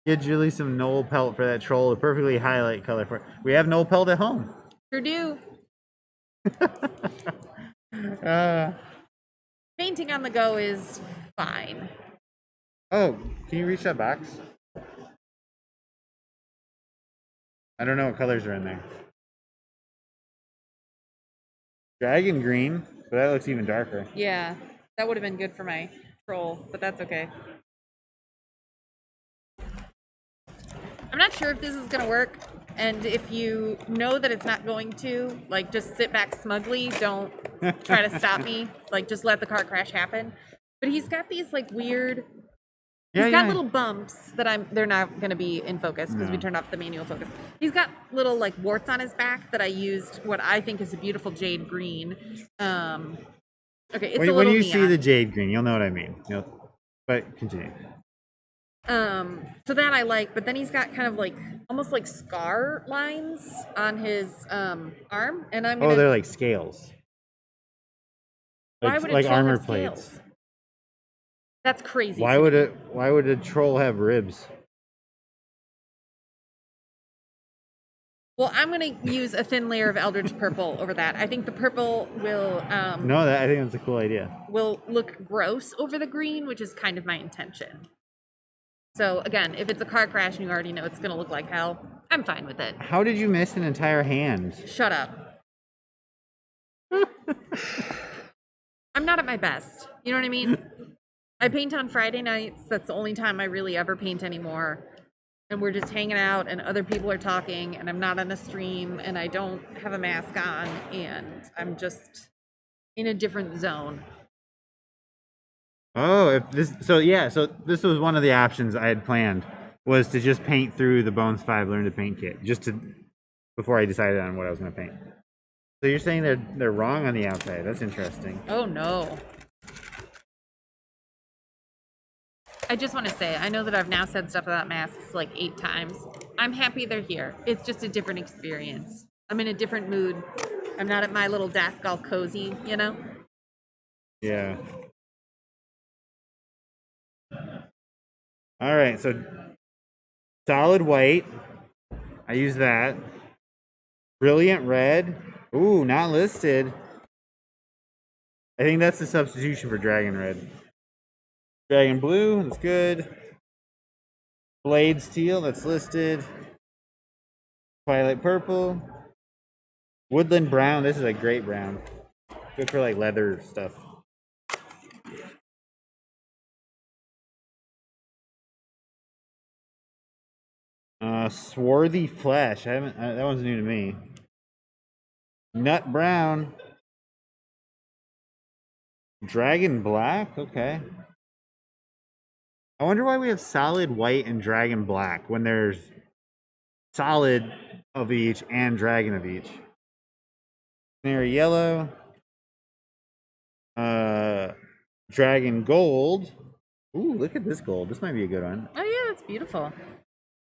Speaker 1: Get Julie some Knoll pelt for that troll, a perfectly highlight color for it. We have Knoll pelt at home.
Speaker 2: Sure do. Painting on the go is fine.
Speaker 1: Oh, can you reach that box? I don't know what colors are in there. Dragon green, but that looks even darker.
Speaker 2: Yeah, that would have been good for my troll, but that's okay. I'm not sure if this is gonna work, and if you know that it's not going to, like, just sit back smugly. Don't try to stop me. Like, just let the car crash happen. But he's got these like weird. He's got little bumps that they're not going to be in focus because we turned off the manual focus. He's got little like warts on his back that I used what I think is a beautiful jade green. Okay, it's a little
Speaker 1: when you
Speaker 2: neon.
Speaker 1: see the jade green, you'll know what I mean. But continue.
Speaker 2: So that I like, but then he's got kind of like almost like scar lines on his arm, and I'm gonna,
Speaker 1: Oh, they're like scales.
Speaker 2: why would
Speaker 1: like
Speaker 2: a troll
Speaker 1: armor
Speaker 2: have
Speaker 1: plates.
Speaker 2: scales? That's crazy.
Speaker 1: Why would a troll have ribs?
Speaker 2: Well, I'm going to use a thin layer of Eldritch Purple over that. I think the purple will
Speaker 1: No, I think that's a cool idea.
Speaker 2: will look gross over the green, which is kind of my intention. So again, if it's a car crash and you already know it's going to look like hell, I'm fine with it.
Speaker 1: How did you miss an entire hand?
Speaker 2: Shut up. I'm not at my best. You know what I mean? I paint on Friday nights. That's the only time I really ever paint anymore. And we're just hanging out and other people are talking and I'm not on a stream and I don't have a mask on and I'm just in a different zone.
Speaker 1: Oh, so this was one of the options I had planned was to just paint through the Bones 5 Learn to Paint kit before I decided on what I was going to paint. So you're saying they're wrong on the outside. That's interesting.
Speaker 2: Oh no. I just want to say, I know that I've now said stuff about masks like 8 times. I'm happy they're here. It's just a different experience. I'm in a different mood. I'm not at my little desk all cozy, you know?
Speaker 1: Yeah. All right, so solid white. I use that. Brilliant red. Ooh, not listed. I think that's the substitution for dragon red. Dragon blue, that's good. Blade steel, that's listed. Twilight purple. Woodland brown, this is a great brown. Good for like leather stuff. Swarthy flesh. I haven't. That one's new to me. Nut brown. Dragon black. Okay. I wonder why we have solid white and dragon black when there's solid of each and dragon of each. Canary yellow. Dragon gold. Ooh, look at this gold. This might be a good one.
Speaker 2: Oh yeah, that's beautiful.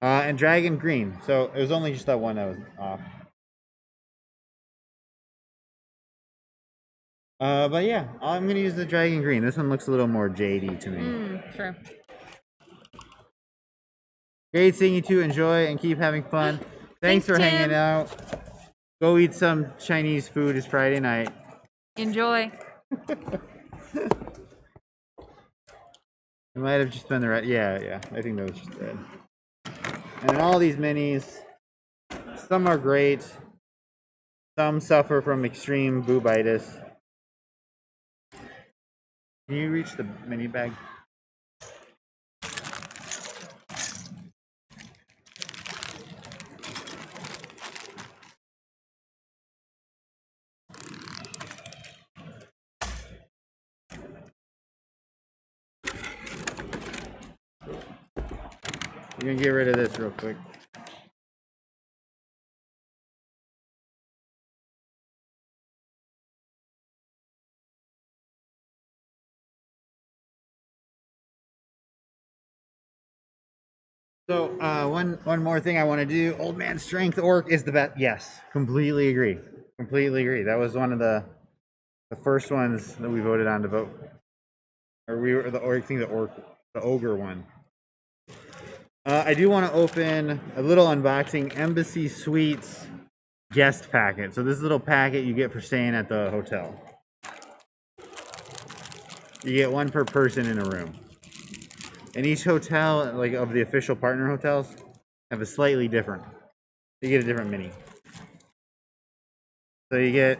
Speaker 1: And dragon green. So it was only just that one that was off. But yeah, I'm gonna use the dragon green. This one looks a little more jadey to me.
Speaker 2: Sure.
Speaker 1: Great seeing you two. Enjoy and keep having fun. Thanks for
Speaker 2: Tim.
Speaker 1: hanging out. Go eat some Chinese food. It's Friday night.
Speaker 2: Enjoy.
Speaker 1: It might have just been the right. Yeah. I think that was just red. And all these minis, some are great. Some suffer from extreme boobitis. Can you reach the mini bag? You're gonna get rid of this real quick. So one more thing I want to do. Old man strength orc is the best. Yes, completely agree. Completely agree. That was one of the first ones that we voted on to vote. Or we were the orc thing, the ogre one. I do want to open a little unboxing Embassy Suites guest packet. So this little packet you get for staying at the hotel. You get one per person in a room. And each hotel, like of the official partner hotels, have a slightly different. You get a different mini. So you get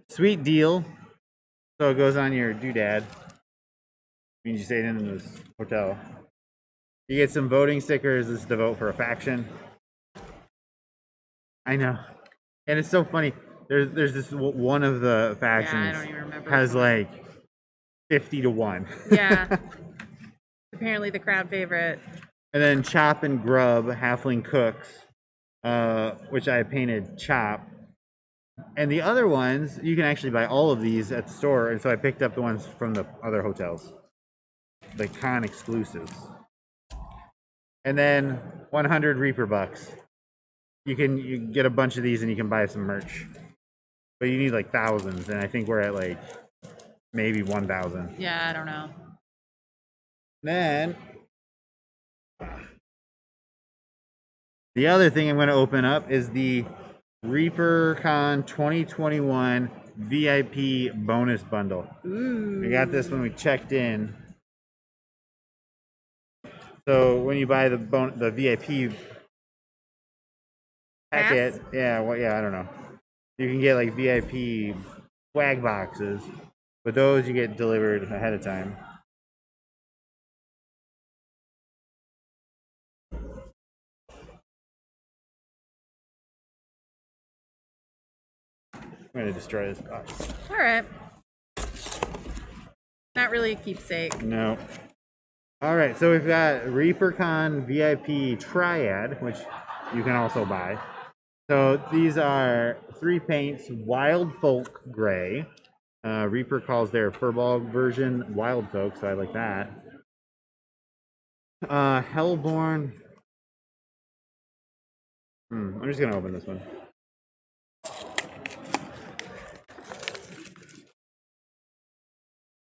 Speaker 1: sweet deal. So it goes on your doodad. Means you stayed in this hotel. You get some voting stickers. This is to vote for a faction. I know, and it's so funny. There's this one of the factions
Speaker 2: I don't even remember
Speaker 1: has like 50 to 1.
Speaker 2: Yeah. Apparently the crowd favorite.
Speaker 1: And then Chop and Grub Halfling Cooks, which I painted Chop. And the other ones, you can actually buy all of these at the store. And so I picked up the ones from the other hotels, the con exclusives. And then 100 Reaper bucks. You can get a bunch of these and you can buy some merch. But you need like thousands, and I think we're at like maybe 1,000.
Speaker 2: Yeah, I don't know.
Speaker 1: Then the other thing I'm going to open up is the ReaperCon 2021 VIP bonus bundle.
Speaker 2: Ooh.
Speaker 1: We got this when we checked in. So when you buy the VIP packet,
Speaker 2: Pass?
Speaker 1: yeah, I don't know. You can get like VIP swag boxes, but those you get delivered ahead of time. I'm gonna destroy this box.
Speaker 2: All right. Not really a keepsake.
Speaker 1: No. All right, so we've got ReaperCon VIP Triad, which you can also buy. So these are 3 paints: Wild Folk Gray. Reaper calls their Furball version Wild Folk, so I like that. Hellborn. I'm just gonna open this one.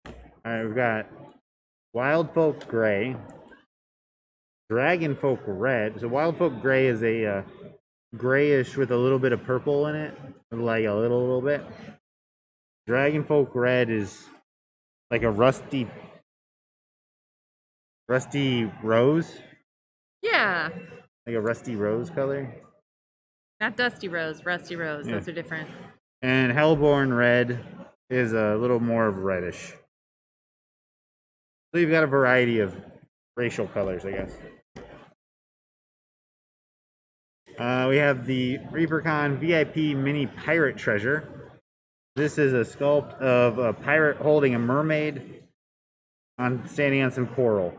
Speaker 1: All right, we've got Wild Folk Gray. Dragon Folk Red. So Wild Folk Gray is a grayish with a little bit of purple in it, like a little bit. Dragon Folk Red is like a rusty rose,
Speaker 2: Yeah.
Speaker 1: like a rusty rose color.
Speaker 2: Not Dusty Rose, Rusty Rose.
Speaker 1: Yeah.
Speaker 2: Those are different.
Speaker 1: And Hellborn Red is a little more reddish. So you've got a variety of racial colors, I guess. We have the ReaperCon VIP Mini Pirate Treasure. This is a sculpt of a pirate holding a mermaid standing on some coral.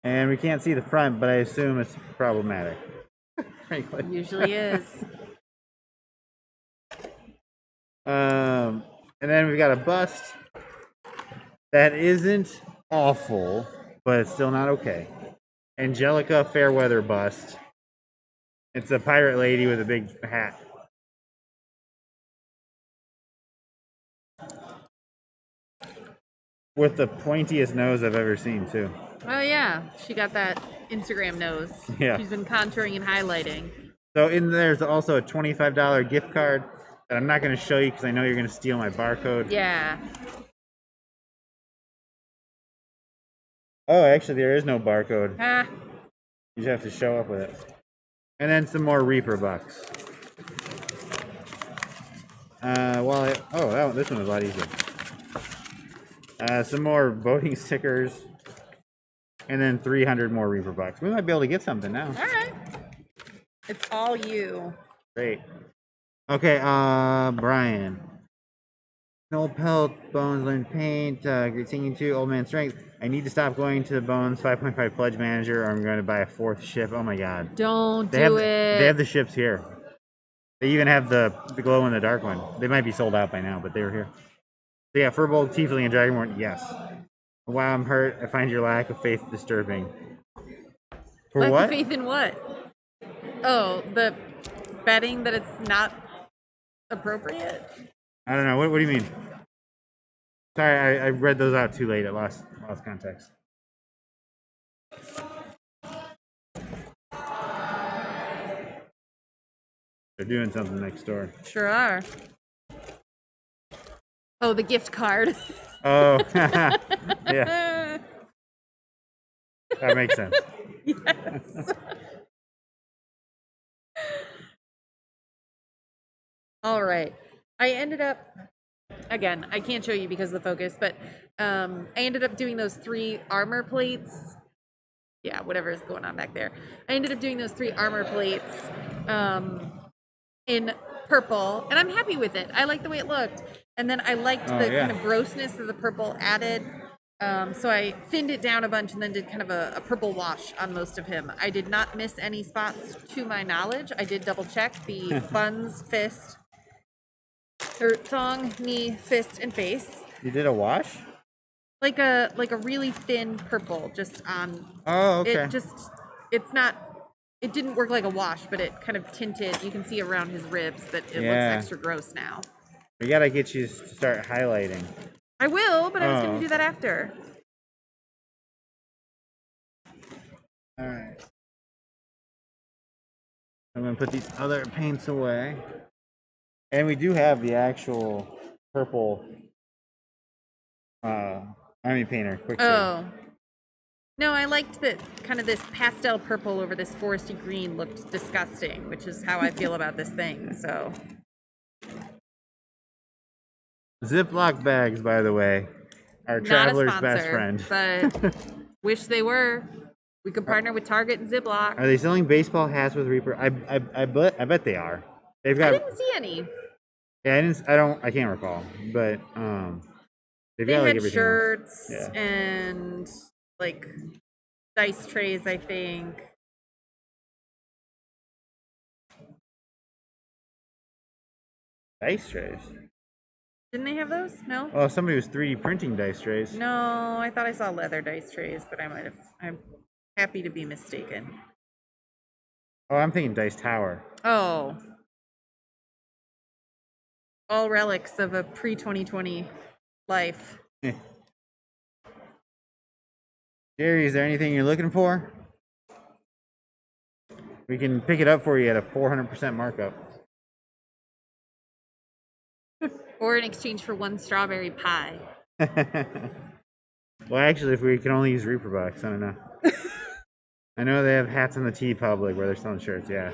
Speaker 1: And we can't see the front, but I assume it's problematic. Frankly.
Speaker 2: Usually is.
Speaker 1: And then we've got a bust that isn't awful, but it's still not okay. Angelica Fairweather bust. It's a pirate lady with a big hat. With the pointiest nose I've ever seen, too.
Speaker 2: Oh yeah, she got that Instagram nose.
Speaker 1: Yeah.
Speaker 2: She's been contouring and highlighting.
Speaker 1: So in there's also a $25 gift card that I'm not going to show you because I know you're going to steal my barcode.
Speaker 2: Yeah.
Speaker 1: Oh, actually, there is no barcode.
Speaker 2: Ah.
Speaker 1: You just have to show up with it. And then some more Reaper bucks. This one was a lot easier. Some more voting stickers. And then 300 more Reaper bucks. We might be able to get something now.
Speaker 2: All right. It's all you.
Speaker 1: Great. Okay, Brian. No pelt, Bones learned paint, great singing too, old man strength. I need to stop going to the Bones 5.5 pledge manager or I'm going to buy a 4th ship. Oh my god.
Speaker 2: Don't
Speaker 1: They have the ships here. They even have the glow in the dark one. They might be sold out by now, but they were here. So yeah, Furbolg, Tiefling, and Dragonborn, yes. Wow, I'm hurt. I find your lack of faith disturbing. For
Speaker 2: lack
Speaker 1: what?
Speaker 2: of faith in what? Oh, the betting that it's not appropriate?
Speaker 1: I don't know. What do you mean? Sorry, I read those out too late. I lost context. They're doing something next door.
Speaker 2: Sure are. Oh, the gift card.
Speaker 1: Oh, yeah. That makes sense.
Speaker 2: Yes. All right. I ended up, again, I can't show you because of the focus, but I ended up doing those 3 armor plates. Yeah, whatever is going on back there. I ended up doing those 3 armor plates in purple, and I'm happy with it. I like the way it looked. And then I liked the kind of grossness that the purple added. So I thinned it down a bunch and then did kind of a purple wash on most of him. I did not miss any spots to my knowledge. I did double check the buns, fist, or thong, knee, fist, and face.
Speaker 1: You did a wash?
Speaker 2: Like a really thin purple, just on.
Speaker 1: Oh, okay.
Speaker 2: It's not. It didn't work like a wash, but it kind of tinted. You can see around his ribs that it looks extra gross now.
Speaker 1: We gotta get you to start highlighting.
Speaker 2: I will, but I was going to do that after.
Speaker 1: All right. I'm gonna put these other paints away. And we do have the actual purple army painter quick save.
Speaker 2: Oh. No, I liked that kind of this pastel purple over this foresty green looked disgusting, which is how I feel about this thing, so.
Speaker 1: Ziploc bags, by the way, are
Speaker 2: Not
Speaker 1: traveler's
Speaker 2: a
Speaker 1: best
Speaker 2: sponsor,
Speaker 1: friend.
Speaker 2: but wish they were. We could partner with Target and Ziploc.
Speaker 1: Are they selling baseball hats with Reaper? I bet they are. They've got.
Speaker 2: I didn't see any.
Speaker 1: Yeah, I can't recall, but they've
Speaker 2: They
Speaker 1: got like
Speaker 2: had
Speaker 1: everything
Speaker 2: shirts
Speaker 1: else. Yeah.
Speaker 2: and like dice trays, I think.
Speaker 1: Dice trays.
Speaker 2: Didn't they have those? No?
Speaker 1: Oh, somebody was 3D printing dice trays.
Speaker 2: No, I thought I saw leather dice trays, but I'm happy to be mistaken.
Speaker 1: Oh, I'm thinking Dice Tower.
Speaker 2: Oh. All relics of a pre-2020 life.
Speaker 1: Jerry, is there anything you're looking for? We can pick it up for you at a 400% markup.
Speaker 2: Or in exchange for one strawberry pie.
Speaker 1: Well, actually, if we can only use Reaper bucks, I don't know. I know they have hats in the T Public where they're selling shirts, yeah.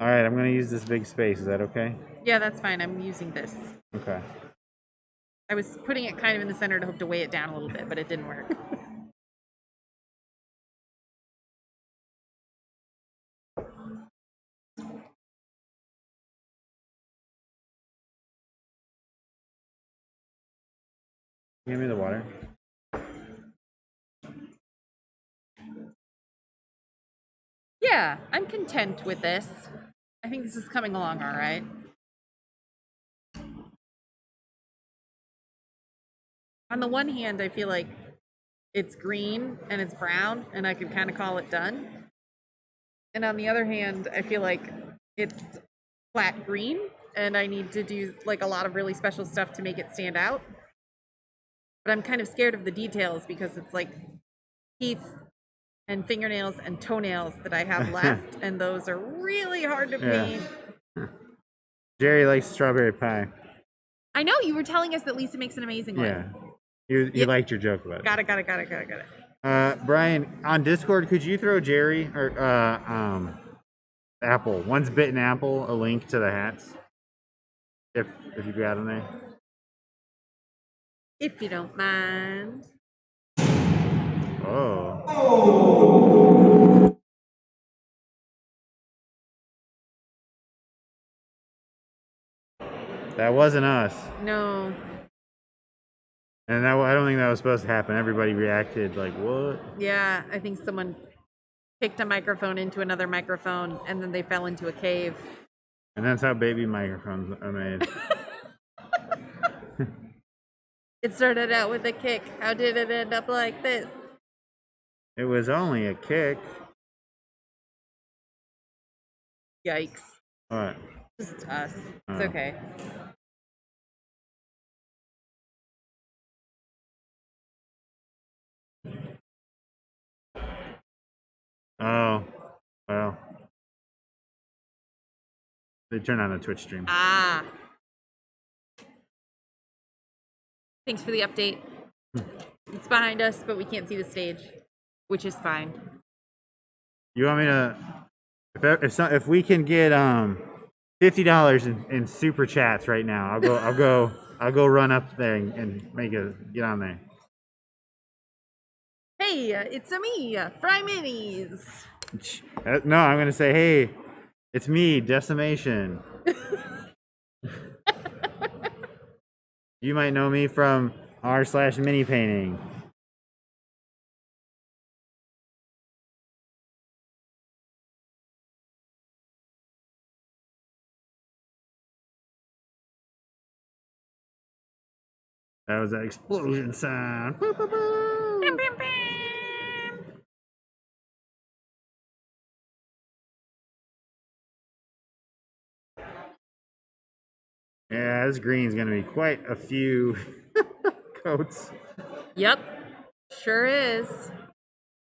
Speaker 1: Alright, I'm gonna use this big space, is that okay?
Speaker 2: Yeah, that's fine. I'm using this.
Speaker 1: Okay.
Speaker 2: I was putting it kind of in the center to hope to weigh it down a little bit, but it didn't work.
Speaker 1: Give me the water.
Speaker 2: Yeah, I'm content with this. I think this is coming along all right. On the one hand, I feel like it's green and it's brown, and I could kind of call it done. And on the other hand, I feel like it's flat green, and I need to do like a lot of really special stuff to make it stand out. But I'm kind of scared of the details because it's like teeth and fingernails and toenails that I have left, and those are really hard to paint.
Speaker 1: Jerry likes strawberry pie.
Speaker 2: I know, you were telling us that Lisa makes an amazing one.
Speaker 1: Yeah. You liked your joke about it.
Speaker 2: Got it.
Speaker 1: Brian, on Discord, could you throw Jerry or Apple, One's Bitten Apple, a link to the hats? If you got them there.
Speaker 2: If you don't mind.
Speaker 1: Oh. That wasn't us.
Speaker 2: No.
Speaker 1: And I don't think that was supposed to happen. Everybody reacted like, what?
Speaker 2: Yeah, I think someone kicked a microphone into another microphone, and then they fell into a cave.
Speaker 1: And that's how baby microphones are made.
Speaker 2: It started out with a kick. How did it end up like this?
Speaker 1: It was only a kick.
Speaker 2: Yikes.
Speaker 1: What?
Speaker 2: Just us. It's
Speaker 1: Oh.
Speaker 2: okay.
Speaker 1: Oh. Well. They turned on a Twitch stream.
Speaker 2: Ah. Thanks for the update. It's behind us, but we can't see the stage, which is fine.
Speaker 1: You want me to? If we can get $50 in super chats right now, I'll go run up there and get on there.
Speaker 2: Hey, it's me, FryMinis.
Speaker 1: No, I'm gonna say, hey, it's me, Decimation. You might know me from r/mini painting. That was that explosion sound. Boop, boop, boop.
Speaker 2: Bam, bam, bam.
Speaker 1: Yeah, this green's gonna be quite a few coats.
Speaker 2: Yep, sure is.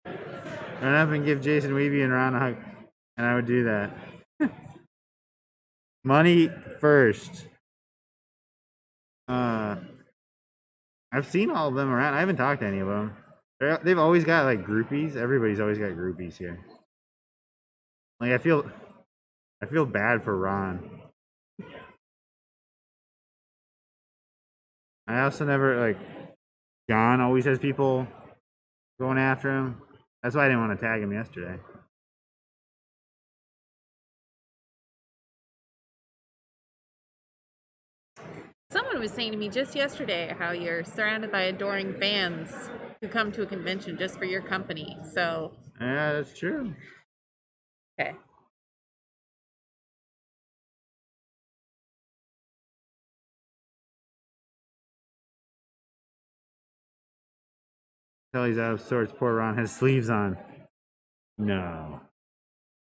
Speaker 1: Run up and give Jason Weeby and Ron a hug. And I would do that. Money first. I've seen all of them around. I haven't talked to any of them. They've always got like groupies. Everybody's always got groupies here. Like I feel bad for Ron. I also never like John always has people going after him. That's why I didn't want to tag him yesterday.
Speaker 2: Someone was saying to me just yesterday how you're surrounded by adoring fans who come to a convention just for your company. So
Speaker 1: Yeah, that's true.
Speaker 2: okay.
Speaker 1: Tell he's out of sorts. Poor Ron has sleeves on. No.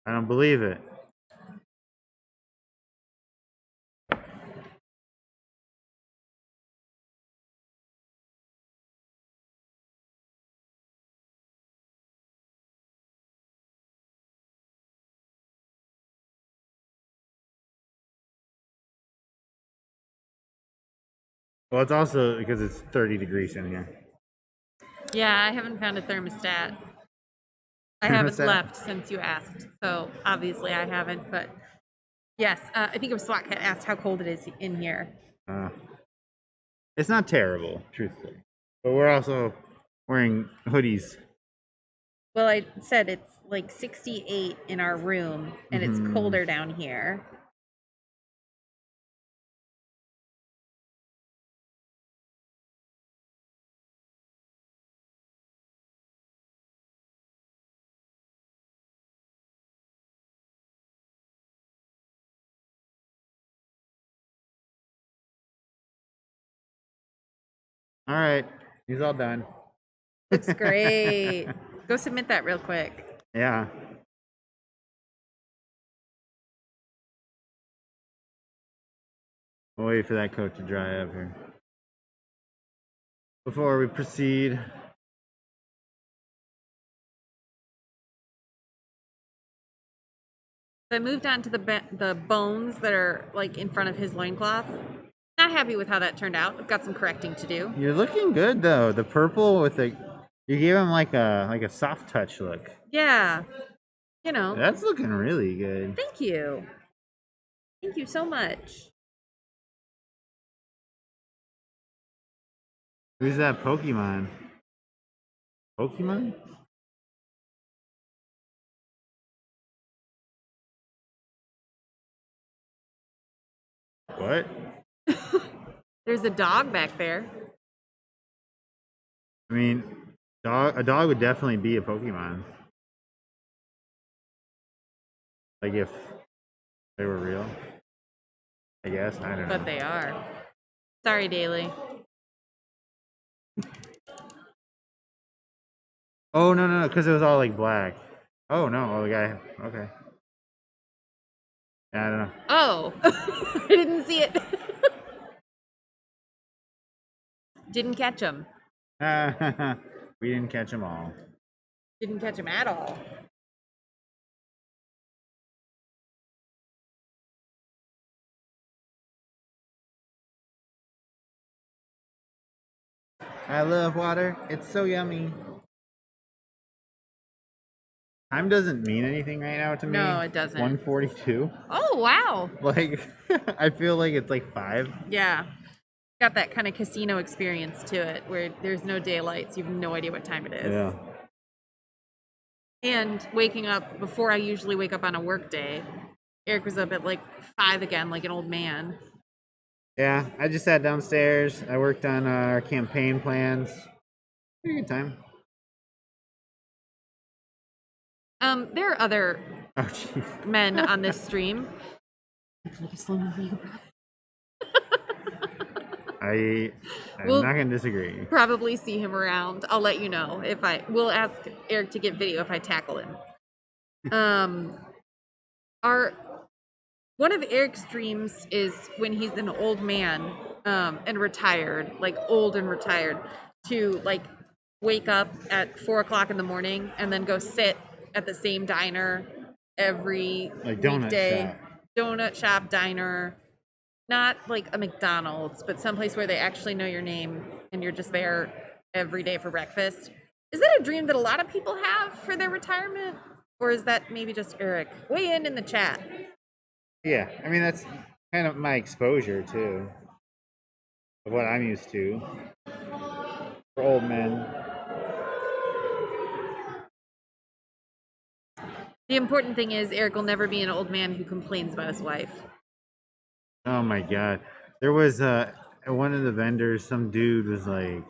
Speaker 1: I don't believe it. Well, it's also because it's 30 degrees in here.
Speaker 2: Yeah, I haven't found a thermostat. I haven't
Speaker 1: Thermostat?
Speaker 2: left since you asked, so obviously I haven't. But yes, I think it was SWAT Cat asked how cold it is in here.
Speaker 1: It's not terrible, truthfully. But we're also wearing hoodies.
Speaker 2: Well, I said it's like 68 in our room, and it's
Speaker 1: Mhm.
Speaker 2: colder down here.
Speaker 1: All right, he's all done.
Speaker 2: Looks great. Go submit that real quick.
Speaker 1: Yeah. We'll wait for that coat to dry up here. Before we proceed.
Speaker 2: I moved on to the bones that are like in front of his loincloth. Not happy with how that turned out. I've got some correcting to do.
Speaker 1: You're looking good though. The purple with the you gave him like a soft touch look.
Speaker 2: Yeah, you know.
Speaker 1: That's looking really good.
Speaker 2: Thank you. Thank you so much.
Speaker 1: Who's that Pokemon? Pokemon? What?
Speaker 2: There's a dog back there.
Speaker 1: I mean, a dog would definitely be a Pokemon. Like if they were real. I guess. I don't know.
Speaker 2: But they are. Sorry, Daly.
Speaker 1: Oh no, because it was all like black. Oh no, oh the guy. Okay. Yeah, I don't know.
Speaker 2: Oh, I didn't see it. Didn't catch him.
Speaker 1: We didn't catch them all.
Speaker 2: Didn't catch him at all.
Speaker 1: I love water. It's so yummy. Time doesn't mean anything right now to me.
Speaker 2: No, it doesn't.
Speaker 1: 1:42.
Speaker 2: Oh, wow.
Speaker 1: Like, I feel like it's like 5.
Speaker 2: Yeah. Got that kind of casino experience to it where there's no daylight, so you have no idea what time it is.
Speaker 1: Yeah.
Speaker 2: And waking up before I usually wake up on a work day, Eric was up at like 5 again, like an old man.
Speaker 1: Yeah, I just sat downstairs. I worked on our campaign plans. Pretty good time.
Speaker 2: There are other
Speaker 1: Oh, jeez.
Speaker 2: men on this stream.
Speaker 1: I'm
Speaker 2: We'll
Speaker 1: not gonna disagree.
Speaker 2: probably see him around. I'll let you know if we'll ask Eric to get video if I tackle him. One of Eric's dreams is when he's an old man, and retired, like old and retired, to like wake up at 4 o'clock in the morning and then go sit at the same diner every
Speaker 1: Like donut
Speaker 2: weekday.
Speaker 1: shop.
Speaker 2: Donut shop, diner. Not like a McDonald's, but someplace where they actually know your name and you're just there every day for breakfast. Is that a dream that a lot of people have for their retirement? Or is that maybe just Eric? Weigh in the chat.
Speaker 1: Yeah, I mean that's kind of my exposure too, of what I'm used to for old men.
Speaker 2: The important thing is Eric will never be an old man who complains about his wife.
Speaker 1: Oh my god, there was one of the vendors. Some dude was like,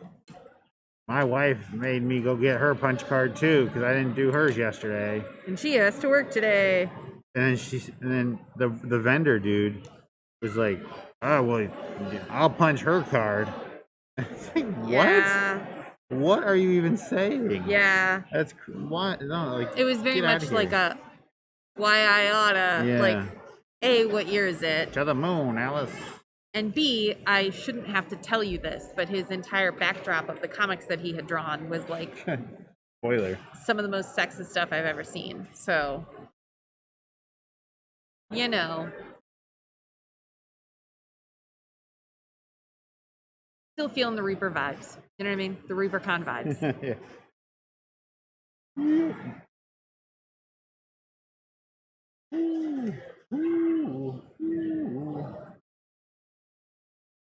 Speaker 1: "My wife made me go get her punch card too because I didn't do hers yesterday."
Speaker 2: And she has to work today.
Speaker 1: And then the vendor dude was like, "Oh well, I'll punch her card." It's like, what?
Speaker 2: Yeah.
Speaker 1: What are you even saying?
Speaker 2: Yeah.
Speaker 1: That's what? No, like
Speaker 2: It was very
Speaker 1: get
Speaker 2: much
Speaker 1: outta
Speaker 2: like
Speaker 1: here.
Speaker 2: a why I oughta,
Speaker 1: Yeah.
Speaker 2: like, A, what year is it?
Speaker 1: To the moon, Alice.
Speaker 2: And B, I shouldn't have to tell you this, but his entire backdrop of the comics that he had drawn was like
Speaker 1: Spoiler.
Speaker 2: some of the most sexist stuff I've ever seen. So, you know. Still feeling the Reaper vibes. You know what I mean? The ReaperCon vibes.
Speaker 1: Yeah.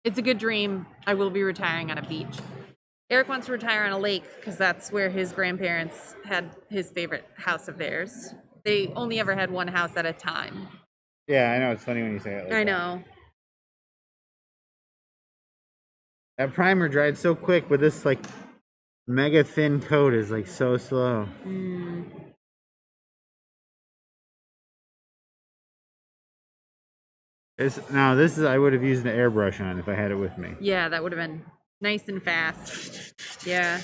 Speaker 2: It's a good dream. I will be retiring on a beach. Eric wants to retire on a lake because that's where his grandparents had his favorite house of theirs. They only ever had one house at a time.
Speaker 1: Yeah, I know. It's funny when you say it like
Speaker 2: I
Speaker 1: that.
Speaker 2: know.
Speaker 1: That primer dried so quick, but this like mega thin coat is like so slow. Now this is I would have used an airbrush on if I had it with me.
Speaker 2: Yeah, that would have been nice and fast. Yeah.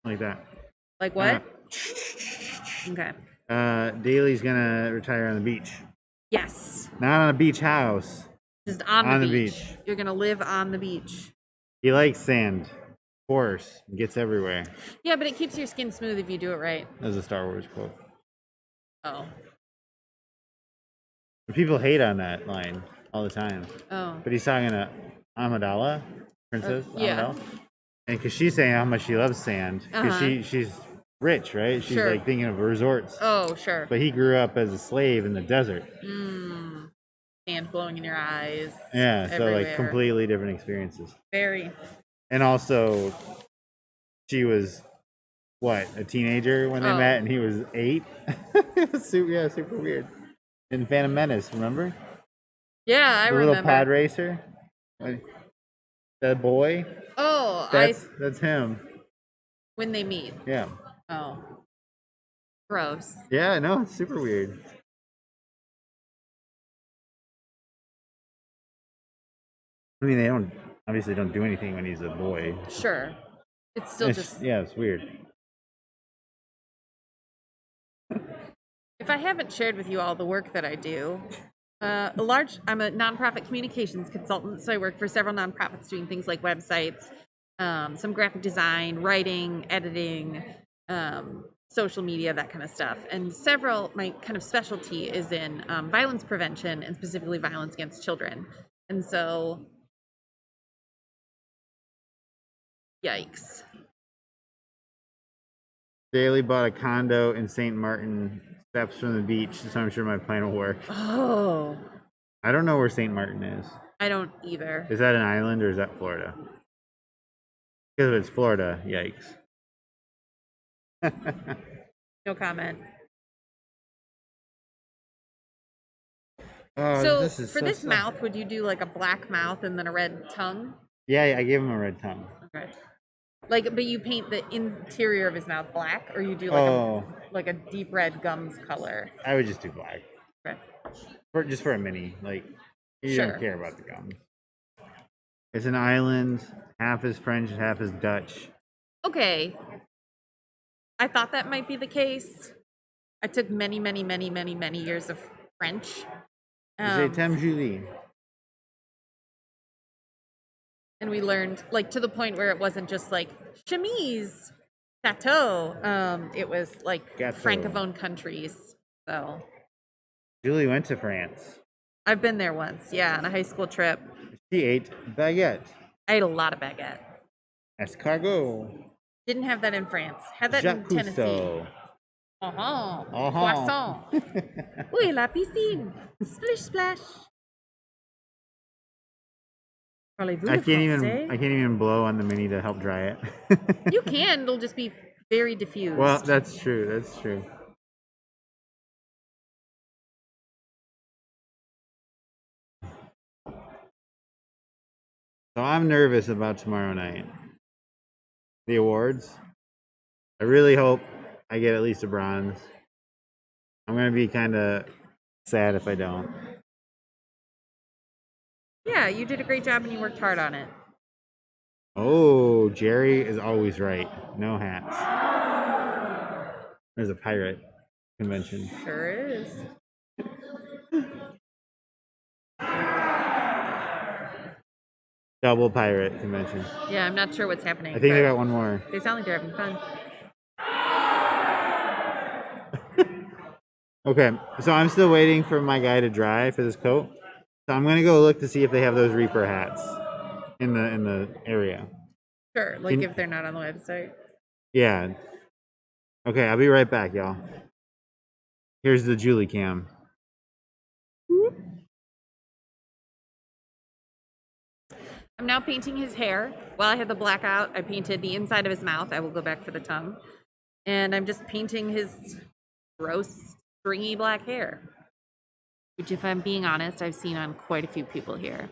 Speaker 1: Like that.
Speaker 2: Like what? Okay.
Speaker 1: Daly's gonna retire on the beach.
Speaker 2: Yes.
Speaker 1: Not on a beach house.
Speaker 2: Just on the
Speaker 1: On the
Speaker 2: beach.
Speaker 1: beach.
Speaker 2: You're going to live on the beach.
Speaker 1: He likes sand. Of course. It gets everywhere.
Speaker 2: Yeah, but it keeps your skin smooth if you do it right.
Speaker 1: That's a Star Wars quote.
Speaker 2: Oh.
Speaker 1: But people hate on that line all the time.
Speaker 2: Oh.
Speaker 1: But he's talking to Amidala, Princess
Speaker 2: yeah.
Speaker 1: Amidala. And because she's saying how much she loves sand. Because she's rich, right? She's
Speaker 2: Sure.
Speaker 1: like thinking of resorts.
Speaker 2: Oh, sure.
Speaker 1: But he grew up as a slave in the desert.
Speaker 2: Sand blowing in your eyes.
Speaker 1: Yeah, so like
Speaker 2: everywhere.
Speaker 1: completely different experiences.
Speaker 2: Very.
Speaker 1: And also, she was, what, a teenager when they met, and he was 8? It was super weird. In Phantom Menace, remember?
Speaker 2: Yeah, I
Speaker 1: The
Speaker 2: remember.
Speaker 1: little pod racer? That boy?
Speaker 2: Oh,
Speaker 1: That's him.
Speaker 2: when they meet.
Speaker 1: Yeah.
Speaker 2: Oh. Gross.
Speaker 1: Yeah, no, it's super weird. I mean, they obviously don't do anything when he's a boy.
Speaker 2: Sure. It's still just...
Speaker 1: Yeah, it's weird.
Speaker 2: If I haven't shared with you all the work that I do, I'm a nonprofit communications consultant, so I work for several nonprofits doing things like websites, some graphic design, writing, editing, social media, that kind of stuff. And my kind of specialty is in violence prevention and specifically violence against children. And so, yikes.
Speaker 1: Daly bought a condo in St. Martin, steps from the beach, so I'm sure my plan will work.
Speaker 2: Oh.
Speaker 1: I don't know where St. Martin is.
Speaker 2: I don't either.
Speaker 1: Is that an island or is that Florida? Because if it's Florida, yikes.
Speaker 2: No comment.
Speaker 1: Oh,
Speaker 2: So
Speaker 1: this is
Speaker 2: for this
Speaker 1: slow.
Speaker 2: mouth, would you do like a black mouth and then a red tongue?
Speaker 1: Yeah, I gave him a red tongue.
Speaker 2: Okay. But you paint the interior of his mouth black, or you do like a deep red gums color?
Speaker 1: I would just do black.
Speaker 2: Okay.
Speaker 1: Just for a mini. Like, you
Speaker 2: Sure.
Speaker 1: don't care about the gums. It's an island. Half is French and half is Dutch.
Speaker 2: Okay. I thought that might be the case. I took many, many, many, many, many years of French.
Speaker 1: Je t'aime, Julie.
Speaker 2: And we learned, like, to the point where it wasn't just like chemise, chateau. It was like
Speaker 1: Gâteau.
Speaker 2: francophone countries. So
Speaker 1: Julie went to France.
Speaker 2: I've been there once, yeah, on a high school trip.
Speaker 1: She ate baguette.
Speaker 2: I ate a lot of baguette.
Speaker 1: Escargot.
Speaker 2: Didn't have that in France. Had that
Speaker 1: Jacques
Speaker 2: in Tennessee.
Speaker 1: Cousteau.
Speaker 2: Poisson. Oui, la piscine. Splish splash. Parlez-vous
Speaker 1: I
Speaker 2: le
Speaker 1: can't
Speaker 2: français?
Speaker 1: even blow on the mini to help dry it.
Speaker 2: You can. It'll just be very diffused.
Speaker 1: Well, that's true. That's true. So I'm nervous about tomorrow night. The awards. I really hope I get at least a bronze. I'm going to be kind of sad if I don't.
Speaker 2: Yeah, you did a great job and you worked hard on it.
Speaker 1: Oh, Jerry is always right. No hats. There's a pirate convention.
Speaker 2: Sure is.
Speaker 1: Double pirate convention.
Speaker 2: Yeah, I'm not sure what's happening.
Speaker 1: I think I
Speaker 2: but
Speaker 1: got one more.
Speaker 2: They sound like they're having fun.
Speaker 1: Okay, so I'm still waiting for my guy to dry for this coat. So I'm gonna go look to see if they have those Reaper hats. in the area.
Speaker 2: Sure, like if they're not on the website.
Speaker 1: Yeah. Okay, I'll be right back, y'all. Here's the Julie cam.
Speaker 2: I'm now painting his hair. While I had the black out, I painted the inside of his mouth. I will go back for the tongue. And I'm just painting his gross, stringy black hair. Which, if I'm being honest, I've seen on quite a few people here.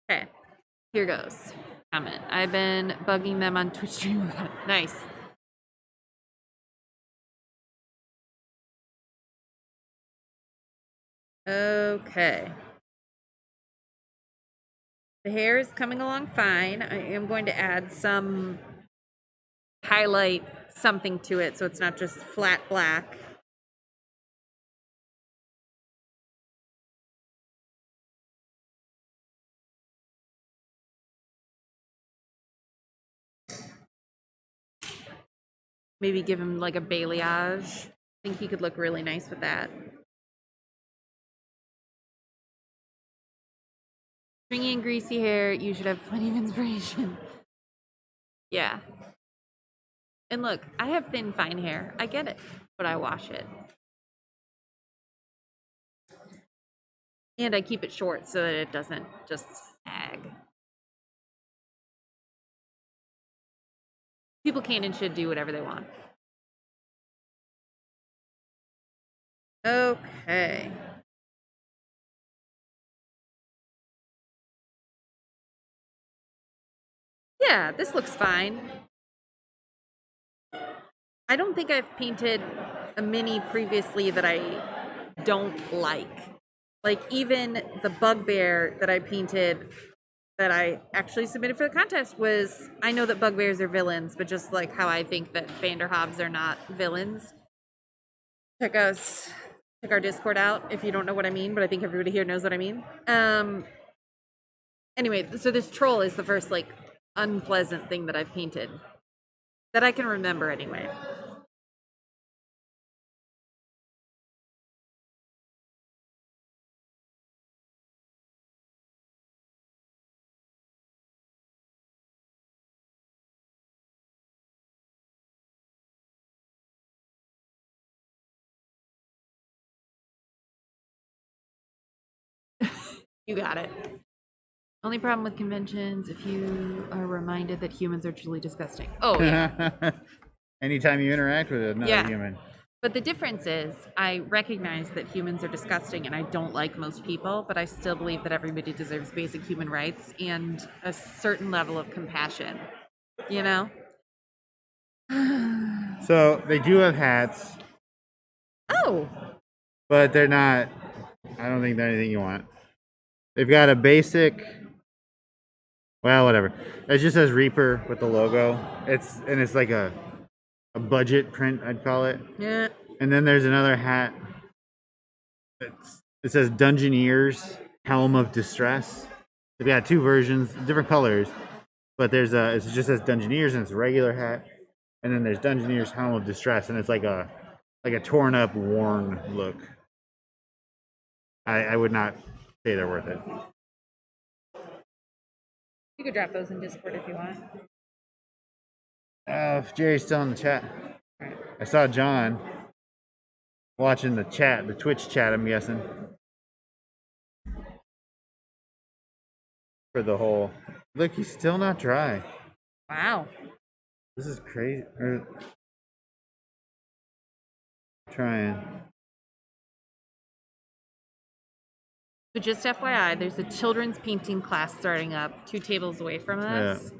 Speaker 2: Okay, here goes. Comment. I've been bugging them on Twitch stream. Nice. Okay. The hair is coming along fine. I am going to add some highlight something to it so it's not just flat black. Maybe give him like a balayage. I think he could look really nice with that. Stringy and greasy hair, you should have plenty of inspiration. Yeah. And look, I have thin, fine hair. I get it, but I wash it. And I keep it short so that it doesn't just sag. People can and should do whatever they want. Okay. Yeah, this looks fine. I don't think I've painted a mini previously that I don't like. Like even the bugbear that I painted that I actually submitted for the contest was, I know that bugbears are villains, but just like how I think that Vanderhobbs are not villains. Check our Discord out if you don't know what I mean, but I think everybody here knows what I mean. Anyway, so this troll is the first like unpleasant thing that I've painted that I can remember anyway. You got it. Only problem with conventions if you are reminded that humans are truly disgusting. Oh, yeah.
Speaker 1: Anytime you interact with another human.
Speaker 2: But the difference is, I recognize that humans are disgusting and I don't like most people, but I still believe that everybody deserves basic human rights and a certain level of compassion. You know?
Speaker 1: So they do have hats.
Speaker 2: Oh!
Speaker 1: But they're not, I don't think they're anything you want. They've got a basic, well, whatever. It just says Reaper with the logo. It's like a budget print, I'd call it.
Speaker 2: Yeah.
Speaker 1: And then there's another hat. It says Dungeoneers Helm of Distress. They've got two versions, different colors. But there's it just says Dungeoneers and it's a regular hat. And then there's Dungeoneers Helm of Distress and it's like a torn up, worn look. I would not say they're worth it.
Speaker 2: You could drop those in Discord if you want.
Speaker 1: If Jerry's still in the chat. I saw John watching the chat, the Twitch chat, I'm guessing. For the whole... Look, he's still not dry.
Speaker 2: Wow.
Speaker 1: This is crazy. Trying.
Speaker 2: So just FYI, there's a children's painting class starting up 2 tables away from us.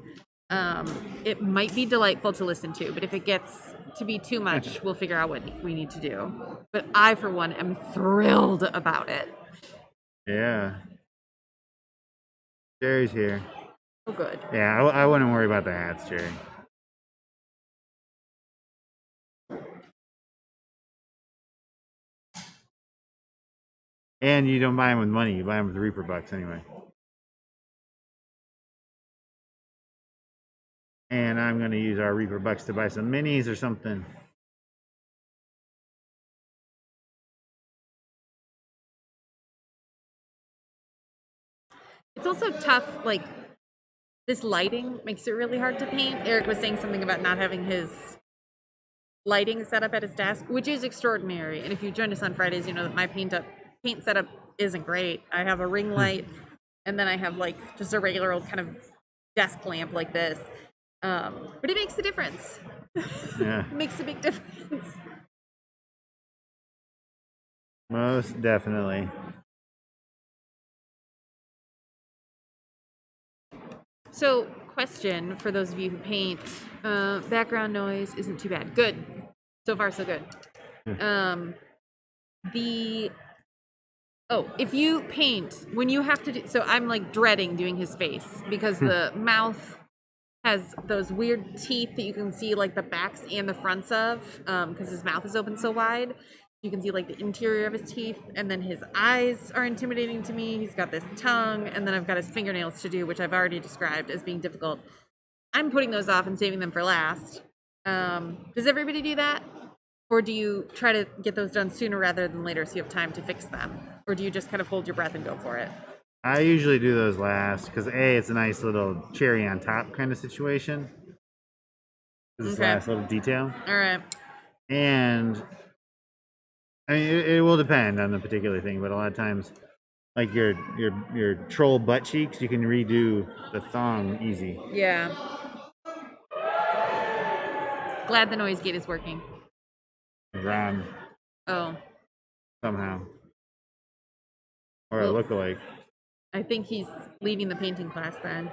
Speaker 2: Yeah. It might be delightful to listen to, but if it gets to be too much, we'll figure out what we need to do. But I, for one, am thrilled about it.
Speaker 1: Yeah. Jerry's here.
Speaker 2: Oh, good.
Speaker 1: Yeah, I wouldn't worry about the hats, Jerry. And you don't buy them with money, you buy them with Reaper bucks anyway. And I'm going to use our Reaper bucks to buy some minis or something.
Speaker 2: It's also tough, like, this lighting makes it really hard to paint. Eric was saying something about not having his lighting set up at his desk, which is extraordinary. And if you joined us on Fridays, you know that my paint setup isn't great. I have a ring light, and then I have like just a regular old kind of desk lamp like this. But it makes a difference.
Speaker 1: Yeah.
Speaker 2: It makes a big difference.
Speaker 1: Most definitely.
Speaker 2: So, question for those of you who paint: background noise isn't too bad. Good. So far, so good. If you paint, when you have to do, so I'm like dreading doing his face because the mouth has those weird teeth that you can see like the backs and the fronts of, because his mouth is open so wide. You can see like the interior of his teeth, and then his eyes are intimidating to me. He's got this tongue, and then I've got his fingernails to do, which I've already described as being difficult. I'm putting those off and saving them for last. Does everybody do that? Or do you try to get those done sooner rather than later so you have time to fix them? Or do you just kind of hold your breath and go for it?
Speaker 1: I usually do those last because it's a nice little cherry on top kind of situation. This last little detail.
Speaker 2: All right.
Speaker 1: And I mean, it will depend on the particular thing, but a lot of times, like your troll butt cheeks, you can redo the thong easy.
Speaker 2: Yeah. Glad the noise gate is working.
Speaker 1: Ron.
Speaker 2: Oh.
Speaker 1: Somehow. Or a lookalike.
Speaker 2: I think he's leaving the painting class then.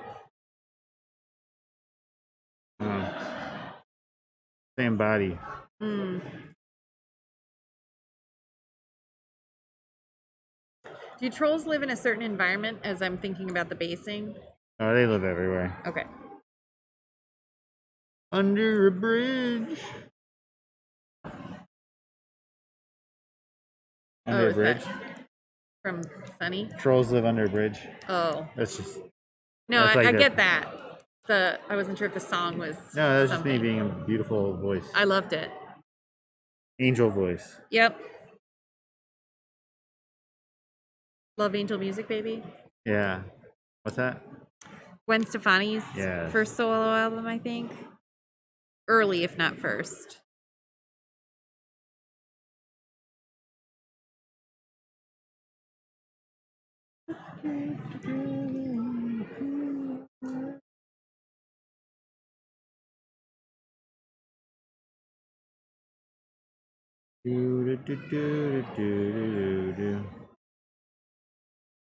Speaker 1: Same body.
Speaker 2: Do trolls live in a certain environment as I'm thinking about the basing?
Speaker 1: Oh, they live everywhere.
Speaker 2: Okay.
Speaker 1: Under a bridge. Under a bridge?
Speaker 2: From Sunny?
Speaker 1: Trolls live under a bridge.
Speaker 2: Oh.
Speaker 1: That's just...
Speaker 2: No,
Speaker 1: that's like
Speaker 2: I get that. I wasn't sure if the song was
Speaker 1: No, that was
Speaker 2: something.
Speaker 1: just me being a beautiful voice.
Speaker 2: I loved it.
Speaker 1: Angel voice.
Speaker 2: Yep. Love Angel Music, baby.
Speaker 1: Yeah. What's that?
Speaker 2: Gwen Stefani's
Speaker 1: Yes.
Speaker 2: first solo album, I think. Early, if not first.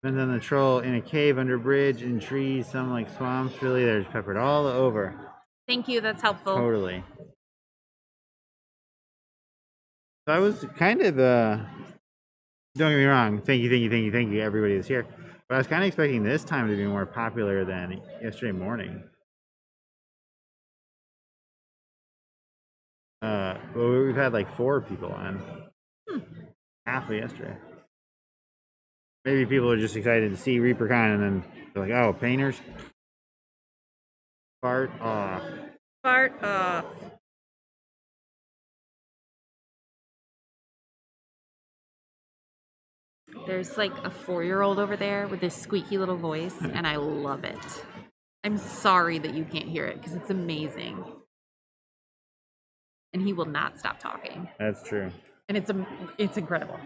Speaker 1: And then the troll in a cave under a bridge, in trees, some like swamps. Really, they're just peppered all over.
Speaker 2: Thank you, that's helpful.
Speaker 1: Totally. So I was kind of, don't get me wrong, thank you, everybody that's here. But I was kind of expecting this time to be more popular than yesterday morning. Well, we've had like 4 people on. Half of yesterday. Maybe people are just excited to see ReaperCon and then they're like, oh, painters? Fart off.
Speaker 2: Fart off. There's like a 4-year-old over there with this squeaky little voice, and I love it. I'm sorry that you can't hear it because it's amazing. And he will not stop talking.
Speaker 1: That's true.
Speaker 2: And it's incredible.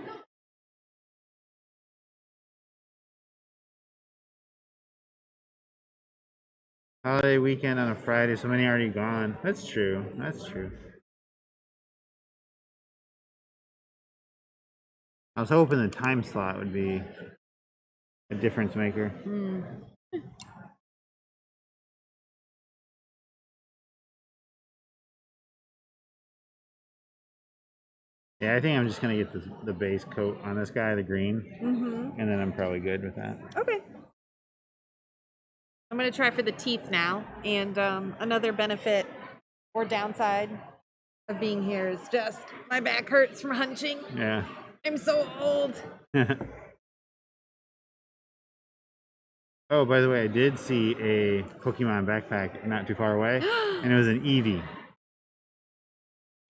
Speaker 1: Holiday weekend on a Friday, so many already gone. That's true. That's true. I was hoping the time slot would be a difference maker. Yeah, I think I'm just gonna get the base coat on this guy, the green, and then I'm probably good with that.
Speaker 2: Okay. I'm going to try for the teeth now. And another benefit or downside of being here is just my back hurts from hunching.
Speaker 1: Yeah.
Speaker 2: I'm so old.
Speaker 1: Oh, by the way, I did see a Pokemon backpack not too far away, and it was an Eevee.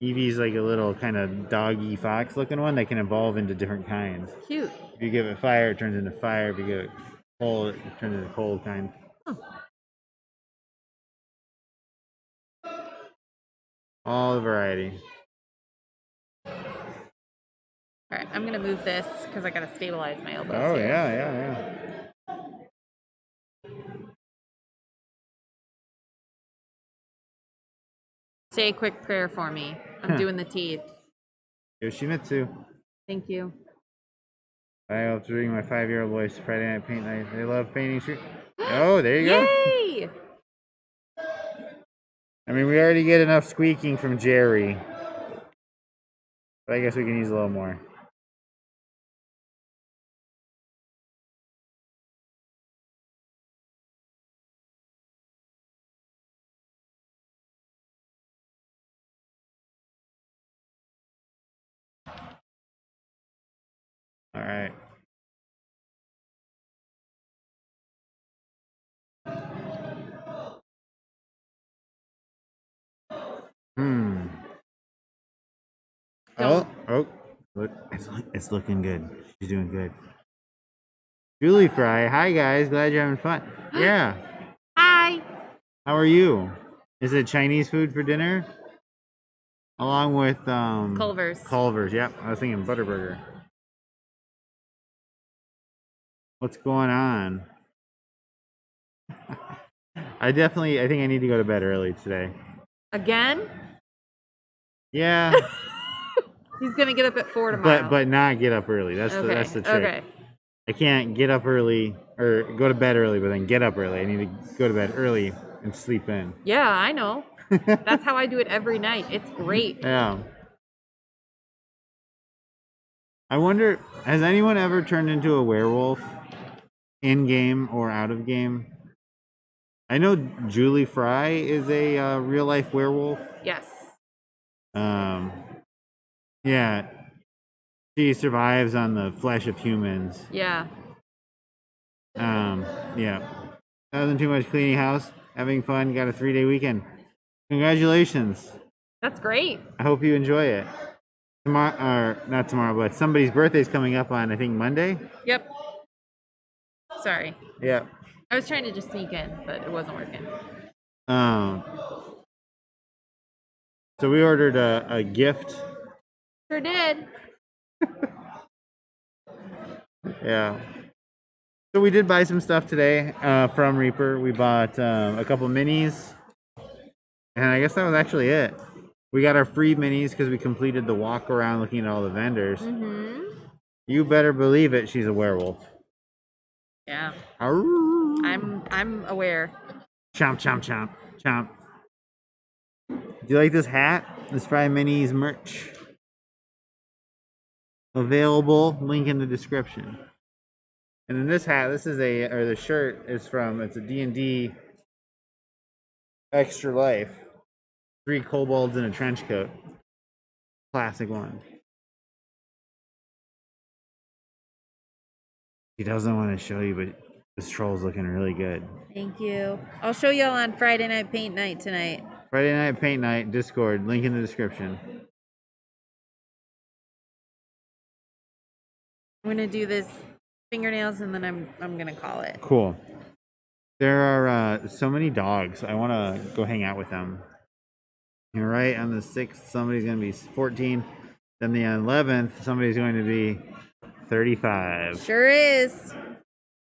Speaker 1: Eevee's like a little kind of doggy fox looking one that can evolve into different kinds.
Speaker 2: Cute.
Speaker 1: If you give it fire, it turns into fire. If you give it Cold, turn to the cold kind. All the variety.
Speaker 2: All right, I'm gonna move this because I gotta stabilize my elbows
Speaker 1: Oh
Speaker 2: here.
Speaker 1: yeah.
Speaker 2: Say a quick prayer for me. I'm doing the teeth.
Speaker 1: Yoshimitsu.
Speaker 2: Thank you.
Speaker 1: I hope to bring my 5-year-old boys to Friday night paint night. They love painting street. Oh, there you go.
Speaker 2: Yay!
Speaker 1: I mean, we already get enough squeaking from Jerry. But I guess we can use a little more. All right. Oh, look, it's looking good. She's doing good. Julie Fry, hi guys, glad you're having fun. Yeah,
Speaker 2: Hi.
Speaker 1: how are you? Is it Chinese food for dinner? Along with
Speaker 2: Culver's.
Speaker 1: Culver's, yep. I was thinking Butterburger. What's going on? I think I need to go to bed early today.
Speaker 2: Again?
Speaker 1: Yeah.
Speaker 2: He's gonna get up at 4 tomorrow.
Speaker 1: But not get up early. That's the trick.
Speaker 2: Okay.
Speaker 1: I can't get up early or go to bed early, but then get up early. I need to go to bed early and sleep in.
Speaker 2: Yeah, I know. That's how I do it every night. It's great.
Speaker 1: Yeah. I wonder, has anyone ever turned into a werewolf in game or out of game? I know Julie Fry is a real life werewolf.
Speaker 2: Yes.
Speaker 1: Yeah. She survives on the flesh of humans.
Speaker 2: Yeah.
Speaker 1: Yeah. Nothing too much cleaning house, having fun, got a 3-day weekend. Congratulations.
Speaker 2: That's great.
Speaker 1: I hope you enjoy it. Tomorrow, or not tomorrow, but somebody's birthday's coming up on, I think, Monday.
Speaker 2: Yep. Sorry.
Speaker 1: Yeah.
Speaker 2: I was trying to just sneak in, but it wasn't working.
Speaker 1: So we ordered a gift.
Speaker 2: Sure did.
Speaker 1: Yeah. So we did buy some stuff today from Reaper. We bought a couple minis. And I guess that was actually it. We got our free minis because we completed the walk around looking at all the vendors.
Speaker 2: Mm-hmm.
Speaker 1: You better believe it, she's a werewolf.
Speaker 2: Yeah.
Speaker 1: Arr.
Speaker 2: I'm aware.
Speaker 1: Chomp, chomp, chomp, chomp. Do you like this hat? This FryMinis merch. Available, link in the description. And then this hat, the shirt is from, it's a D&D Extra Life. 3 kobolds in a trench coat. Classic one. He doesn't want to show you, but this troll's looking really good.
Speaker 2: Thank you. I'll show y'all on Friday night paint night tonight.
Speaker 1: Friday night paint night, Discord, link in the description.
Speaker 2: I'm gonna do this fingernails and then I'm gonna call it.
Speaker 1: Cool. There are so many dogs. I want to go hang out with them. You're right. On the 6th, somebody's going to be 14. Then the 11th, somebody's going to be 35.
Speaker 2: Sure is.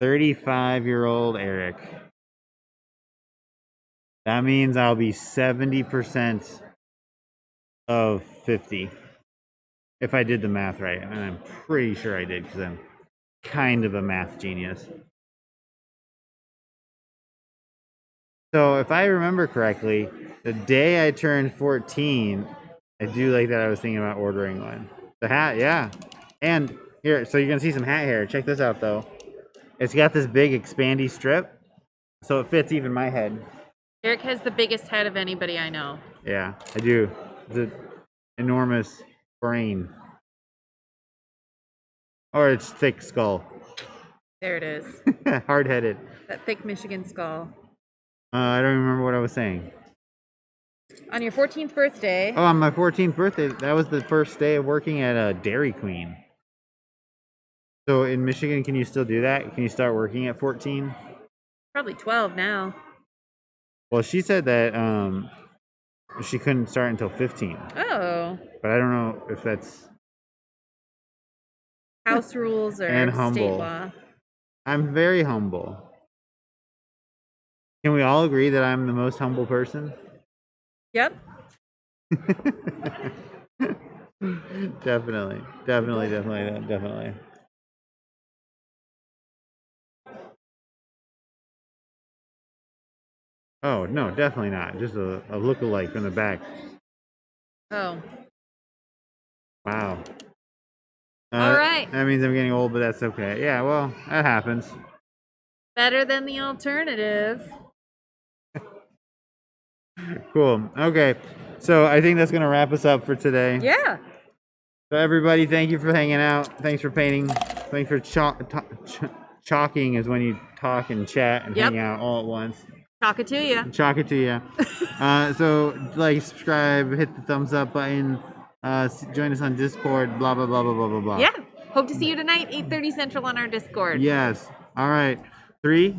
Speaker 1: 35-year-old Eric. That means I'll be 70% of 50. If I did the math right. And I'm pretty sure I did because I'm kind of a math genius. So if I remember correctly, the day I turned 14, I do like that I was thinking about ordering one. The hat, yeah. And here, so you're going to see some hat hair. Check this out, though. It's got this big expandy strip, so it fits even my head.
Speaker 2: Eric has the biggest head of anybody I know.
Speaker 1: Yeah, I do. It's an enormous brain. Or it's thick skull.
Speaker 2: There it is.
Speaker 1: Hard-headed.
Speaker 2: That thick Michigan skull.
Speaker 1: I don't remember what I was saying.
Speaker 2: On your 14th birthday.
Speaker 1: Oh, on my 14th birthday, that was the first day of working at Dairy Queen. So in Michigan, can you still do that? Can you start working at 14?
Speaker 2: Probably 12 now.
Speaker 1: Well, she said that she couldn't start until 15,
Speaker 2: Oh.
Speaker 1: but I don't know if that's
Speaker 2: House rules or
Speaker 1: and
Speaker 2: state
Speaker 1: humble.
Speaker 2: law.
Speaker 1: I'm very humble. Can we all agree that I'm the most humble person?
Speaker 2: Yep.
Speaker 1: Definitely. Oh, no, definitely not. Just a look-alike from the back.
Speaker 2: Oh.
Speaker 1: Wow.
Speaker 2: All right.
Speaker 1: That means I'm getting old, but that's okay. Yeah, well, that happens.
Speaker 2: Better than the alternative.
Speaker 1: Cool. Okay. So I think that's going to wrap us up for today.
Speaker 2: Yeah.
Speaker 1: So everybody, thank you for hanging out. Thanks for painting. Thanks for chalking is when you talk and chat and hang out all at once.
Speaker 2: Talk it to you.
Speaker 1: Chalk it to you. So like, subscribe, hit the thumbs up button, join us on Discord, blah, blah, blah, blah, blah, blah, blah.
Speaker 2: Yeah. Hope to see you tonight, 8:30 Central on our Discord.
Speaker 1: Yes. All right. 3,